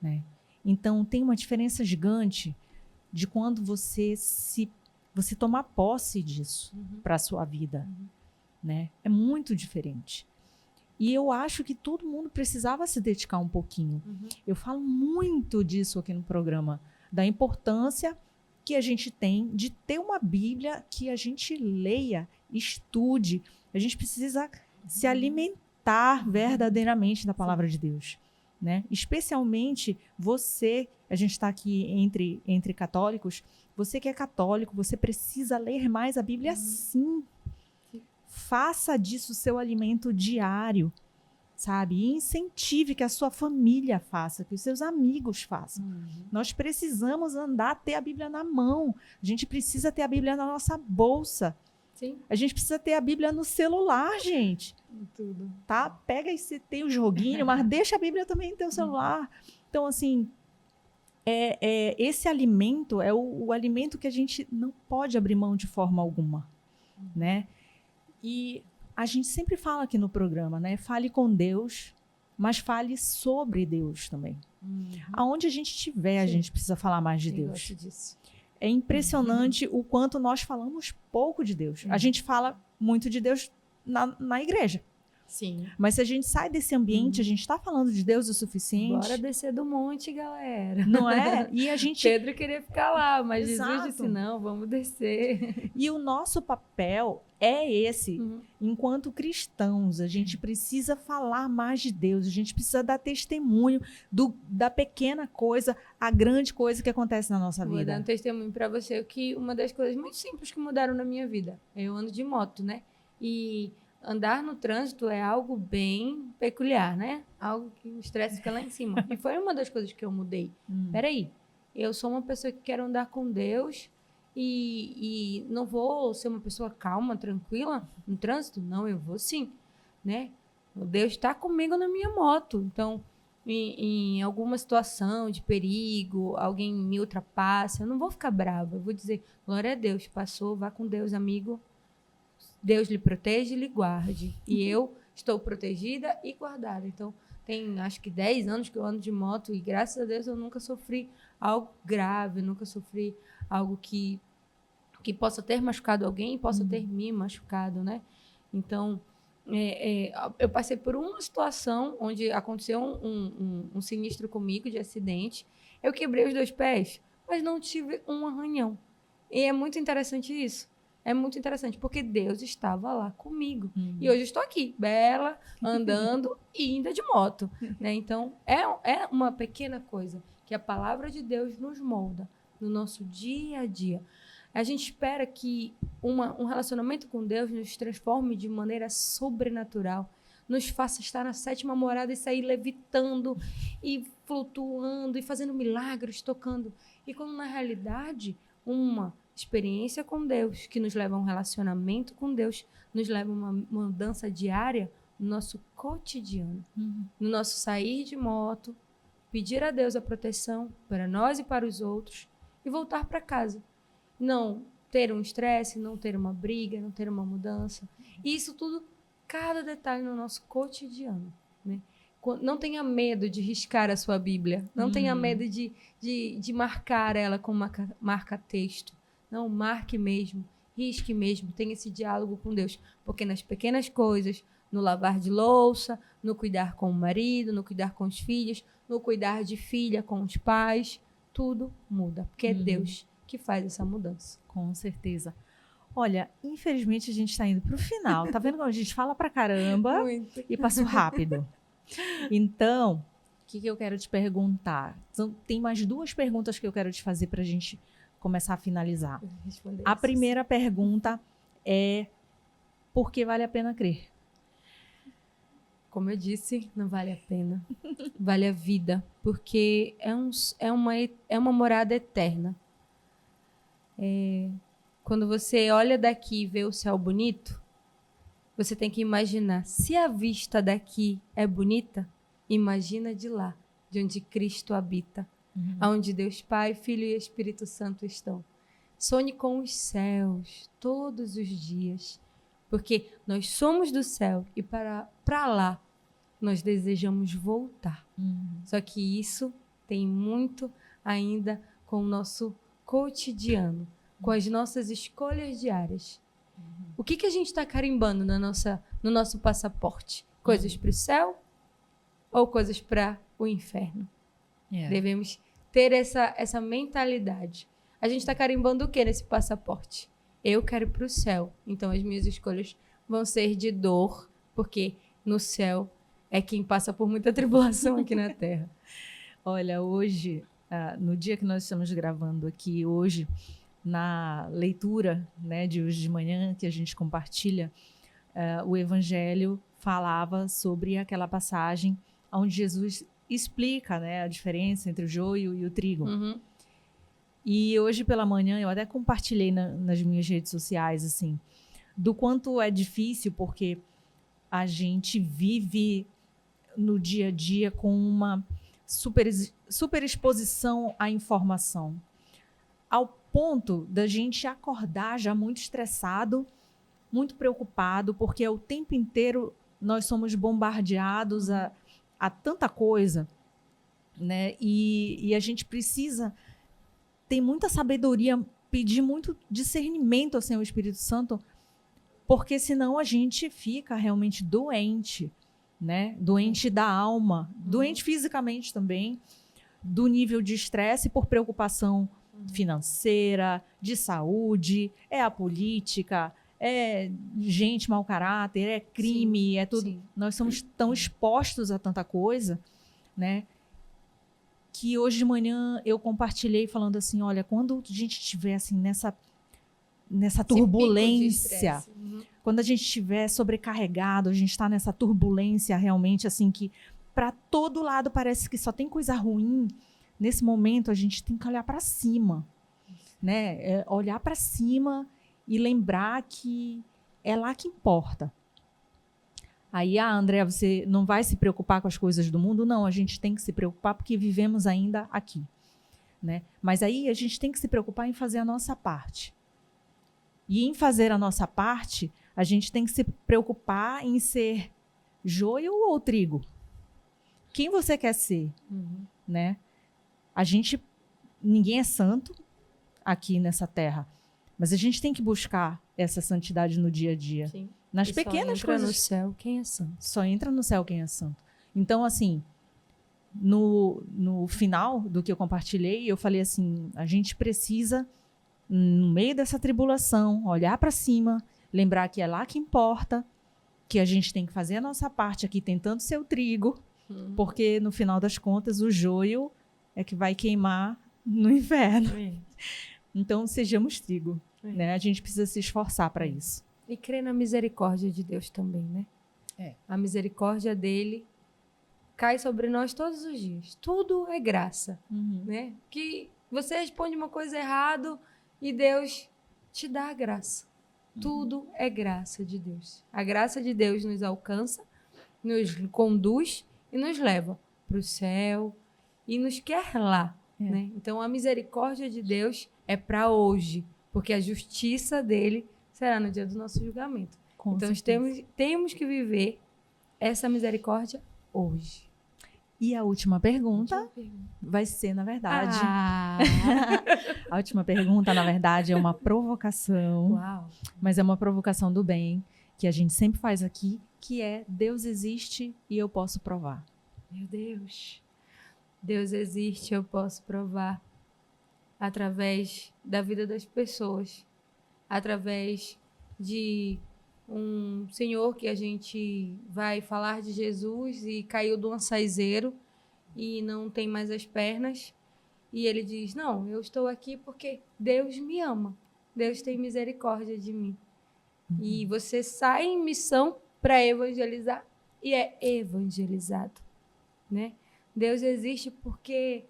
né? Então, tem uma diferença gigante de quando você tomar posse disso para a sua vida, né? É muito diferente. E eu acho que todo mundo precisava se dedicar um pouquinho. Eu falo muito disso aqui no programa, da importância que a gente tem de ter uma Bíblia que a gente leia, estude. A gente precisa se alimentar verdadeiramente da palavra de Deus, né? Especialmente você, a gente está aqui entre católicos, você que é católico, você precisa ler mais a Bíblia sim. Faça disso seu alimento diário, sabe? E incentive que a sua família faça, que os seus amigos façam. Nós precisamos ter a Bíblia na mão. A gente precisa ter a Bíblia na nossa bolsa. Sim. A gente precisa ter a Bíblia no celular, gente. Tudo. Tá? Pega e você tem o joguinho, mas deixa a Bíblia também no teu celular. Então, assim, esse alimento é o alimento que a gente não pode abrir mão de forma alguma, né? E a gente sempre fala aqui no programa, né? Fale com Deus, mas fale sobre Deus também. Aonde a gente estiver, a gente precisa falar mais de Deus. Gosto disso. É impressionante o quanto nós falamos pouco de Deus. A gente fala muito de Deus na igreja. Sim. Mas se a gente sai desse ambiente, a gente está falando de Deus o suficiente. Bora descer do monte, galera. Não é? E a gente... Pedro queria ficar lá, mas Exato. Jesus disse, não, vamos descer. E o nosso papel é esse. Enquanto cristãos, a gente precisa falar mais de Deus. A gente precisa dar testemunho da pequena coisa à grande coisa que acontece na nossa vida. Vou dar um testemunho para você que uma das coisas muito simples que mudaram na minha vida. Eu ando de moto, né? E andar no trânsito é algo bem peculiar, né? Algo que o estresse fica lá em cima. E foi uma das coisas que eu mudei. Peraí, eu sou uma pessoa que quer andar com Deus e não vou ser uma pessoa calma, tranquila no trânsito? Não, eu vou sim, né? Deus está comigo na minha moto. Então, em alguma situação de perigo, alguém me ultrapassa, eu não vou ficar brava. Eu vou dizer, glória a Deus, passou, vá com Deus, amigo. Deus lhe protege e lhe guarde. E eu estou protegida e guardada. Então, tem acho que 10 anos que eu ando de moto e graças a Deus eu nunca sofri algo grave, nunca sofri algo que possa ter machucado alguém, possa ter me machucado, né? Então, eu passei por uma situação onde aconteceu um sinistro comigo de acidente. Eu quebrei os 2 pés, mas não tive um arranhão. E é muito interessante isso. É muito interessante, porque Deus estava lá comigo. E hoje eu estou aqui, bela, andando e ainda de moto. Né? Então, é uma pequena coisa que a palavra de Deus nos molda no nosso dia a dia. A gente espera que um relacionamento com Deus nos transforme de maneira sobrenatural, nos faça estar na 7ª morada e sair levitando e flutuando e fazendo milagres, tocando. E quando, na realidade, uma experiência com Deus, que nos leva a um relacionamento com Deus, nos leva a uma mudança diária no nosso cotidiano, no nosso sair de moto, pedir a Deus a proteção para nós e para os outros e voltar para casa. Não ter um estresse, não ter uma briga, não ter uma mudança. E isso tudo, cada detalhe no nosso cotidiano, né? Não tenha medo de riscar a sua Bíblia, não tenha medo de marcar ela com uma marca-texto. Não, marque mesmo, risque mesmo, tenha esse diálogo com Deus. Porque nas pequenas coisas, no lavar de louça, no cuidar com o marido, no cuidar com os filhos, no cuidar de filha com os pais, tudo muda. Porque é Deus que faz essa mudança. Com certeza. Olha, infelizmente a gente está indo para o final. Tá vendo como a gente fala pra caramba e passou rápido. Então, o que eu quero te perguntar? Tem mais 2 perguntas que eu quero te fazer para a gente começar a finalizar. A primeira pergunta é: por que vale a pena crer? Como eu disse, não vale a pena. Vale a vida, porque é uma morada eterna. Quando você olha daqui e vê o céu bonito, você tem que imaginar, se a vista daqui é bonita, imagina de lá, de onde Cristo habita. onde Deus Pai, Filho e Espírito Santo estão. Sonhe com os céus todos os dias, porque nós somos do céu e para lá nós desejamos voltar. Só que isso tem muito ainda com o nosso cotidiano, com as nossas escolhas diárias. O que a gente está carimbando no nosso passaporte? Coisas para o céu ou coisas para o inferno? Devemos ter essa mentalidade. A gente está carimbando o que nesse passaporte? Eu quero ir para o céu, então as minhas escolhas vão ser de dor, porque no céu é quem passa por muita tribulação aqui na Terra. Olha, hoje, no dia que nós estamos gravando aqui, hoje, na leitura, né, de hoje de manhã, que a gente compartilha, o Evangelho falava sobre aquela passagem onde Jesus explica, né, a diferença entre o joio e o trigo. E hoje pela manhã eu até compartilhei nas minhas redes sociais, assim, do quanto é difícil, porque a gente vive no dia a dia com uma super exposição à informação, ao ponto da gente acordar já muito estressado, muito preocupado, porque o tempo inteiro nós somos bombardeados a tanta coisa, né? E a gente precisa ter muita sabedoria, pedir muito discernimento assim, ao Espírito Santo, porque senão a gente fica realmente doente, né? Doente da alma, doente fisicamente também, do nível de estresse por preocupação financeira, de saúde, é a política, é gente mau caráter, é crime, é tudo. Sim. Nós somos tão expostos a tanta coisa, né? Que hoje de manhã eu compartilhei falando assim, olha, quando a gente estiver assim nessa turbulência, quando a gente estiver sobrecarregado, a gente está nessa turbulência realmente assim que para todo lado parece que só tem coisa ruim. Nesse momento a gente tem que olhar para cima, né? Olhar para cima e lembrar que é lá que importa. Aí, André, você não vai se preocupar com as coisas do mundo? Não, a gente tem que se preocupar porque vivemos ainda aqui, né? Mas aí a gente tem que se preocupar em fazer a nossa parte. E em fazer a nossa parte, a gente tem que se preocupar em ser joio ou trigo. Quem você quer ser, né? Ninguém é santo aqui nessa terra, mas a gente tem que buscar essa santidade no dia a dia. Sim. Nas pequenas coisas. Só entra no céu quem é santo. Só entra no céu quem é santo. Então, assim, no final do que eu compartilhei, eu falei assim, a gente precisa, no meio dessa tribulação, olhar para cima, lembrar que é lá que importa, que a gente tem que fazer a nossa parte aqui tentando ser o trigo, porque no final das contas o joio é que vai queimar no inferno. Então, sejamos trigo. Né? A gente precisa se esforçar para isso. E crer na misericórdia de Deus também, né? A misericórdia dele cai sobre nós todos os dias. Tudo é graça, né? Que você responde uma coisa errada e Deus te dá a graça. Tudo é graça de Deus. A graça de Deus nos alcança, nos conduz e nos leva para o céu e nos quer lá, né? Então, a misericórdia de Deus é para hoje, porque a justiça dele será no dia do nosso julgamento. Então, temos que viver essa misericórdia hoje. E a última pergunta vai ser, na verdade... A última pergunta, na verdade, é uma provocação. Uau. Mas é uma provocação do bem, que a gente sempre faz aqui, que é Deus existe e eu posso provar. Meu Deus. Deus existe, eu posso provar através da vida das pessoas, através de um senhor que a gente vai falar de Jesus e caiu do ansaizeiro e não tem mais as pernas. E ele diz, não, eu estou aqui porque Deus me ama. Deus tem misericórdia de mim. E você sai em missão para evangelizar e é evangelizado, né? Deus existe porque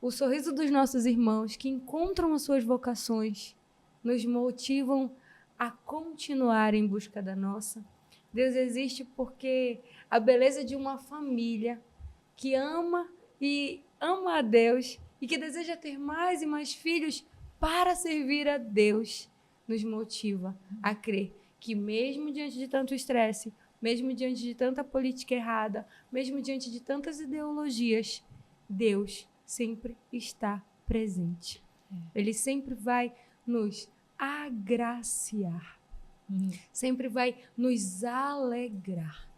o sorriso dos nossos irmãos que encontram as suas vocações nos motivam a continuar em busca da nossa. Deus existe porque a beleza de uma família que ama e ama a Deus e que deseja ter mais e mais filhos para servir a Deus, nos motiva a crer que mesmo diante de tanto estresse, mesmo diante de tanta política errada, mesmo diante de tantas ideologias, Deus sempre está presente. Ele sempre vai nos agraciar, sempre vai nos alegrar.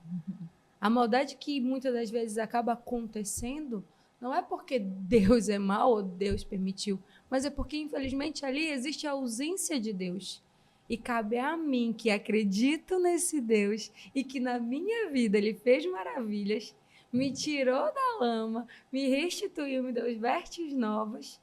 A maldade que muitas das vezes acaba acontecendo não é porque Deus é mau ou Deus permitiu, mas é porque, infelizmente, ali existe a ausência de Deus. E cabe a mim, que acredito nesse Deus e que na minha vida Ele fez maravilhas, me tirou da lama, me restituiu, me deu vestes novas,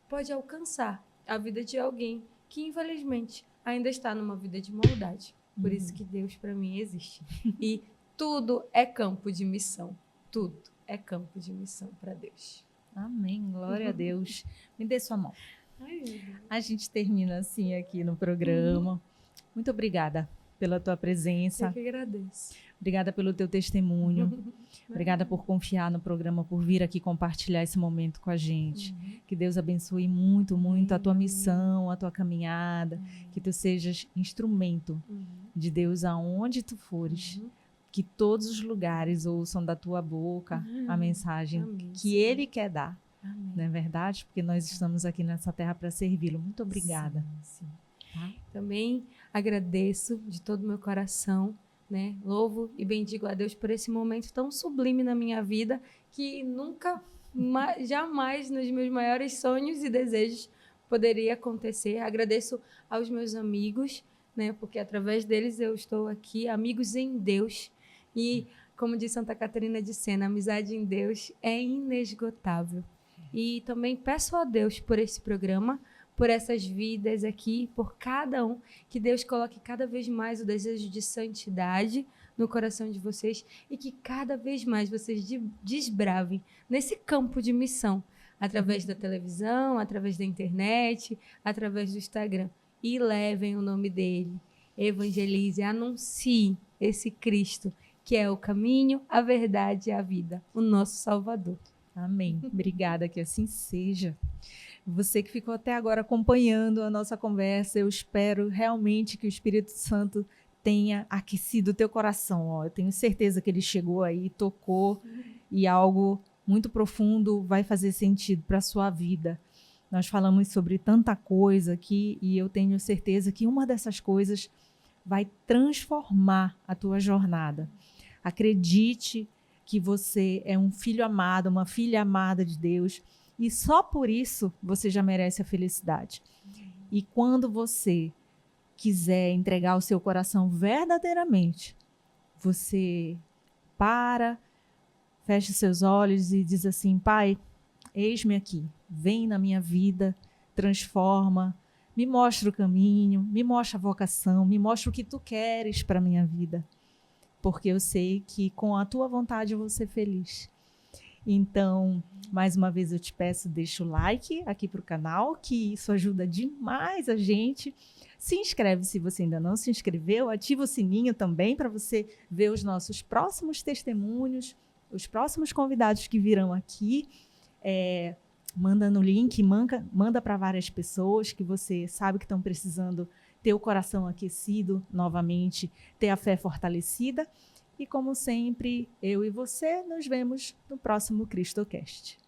pode alcançar a vida de alguém que, infelizmente, ainda está numa vida de maldade. Por isso que Deus, para mim, existe. E tudo é campo de missão. Tudo é campo de missão para Deus. Amém, glória a Deus. Me dê sua mão. Ai, A gente termina assim aqui no programa. Muito obrigada pela tua presença. eu que agradeço. Obrigada pelo teu testemunho. Obrigada por confiar no programa, por vir aqui compartilhar esse momento com a gente. Que Deus abençoe muito, muito a tua missão, a tua caminhada. Que tu sejas instrumento de Deus aonde tu fores. Que todos os lugares ouçam da tua boca a mensagem Amém, que Senhor. Ele quer dar. Amém. Não é verdade? Porque nós estamos aqui nessa terra para servi-lo. Muito obrigada. Sim. Também agradeço de todo o meu coração, né? Louvo e bendigo a Deus por esse momento tão sublime na minha vida que nunca, jamais nos meus maiores sonhos e desejos poderia acontecer. Agradeço aos meus amigos, né? Porque através deles eu estou aqui, amigos em Deus. E, como diz Santa Catarina de Sena, a amizade em Deus é inesgotável. E também peço a Deus por esse programa, por essas vidas aqui, por cada um, que Deus coloque cada vez mais o desejo de santidade no coração de vocês e que cada vez mais vocês desbravem nesse campo de missão, através da televisão, através da internet, através do Instagram, e levem o nome dele, evangelizem, anunciem esse Cristo, que é o caminho, a verdade e a vida, o nosso Salvador. Amém. Obrigada, que assim seja. Você que ficou até agora acompanhando a nossa conversa, eu espero realmente que o Espírito Santo tenha aquecido o teu coração. Ó, eu tenho certeza que ele chegou aí, tocou e algo muito profundo vai fazer sentido para a sua vida. Nós falamos sobre tanta coisa aqui e eu tenho certeza que uma dessas coisas vai transformar a tua jornada. Acredite que você é um filho amado, uma filha amada de Deus e só por isso você já merece a felicidade. E quando você quiser entregar o seu coração verdadeiramente, você fecha seus olhos e diz assim: Pai, eis-me aqui, vem na minha vida, transforma, me mostra o caminho, me mostra a vocação, me mostra o que tu queres para a minha vida, porque eu sei que com a tua vontade eu vou ser feliz. Então, mais uma vez eu te peço, deixa o like aqui para o canal, que isso ajuda demais a gente. Se inscreve se você ainda não se inscreveu, ativa o sininho também para você ver os nossos próximos testemunhos, os próximos convidados que virão aqui. Manda no link, manda para várias pessoas que você sabe que estão precisando ter o coração aquecido novamente, ter a fé fortalecida. E como sempre, eu e você nos vemos no próximo CristoCast.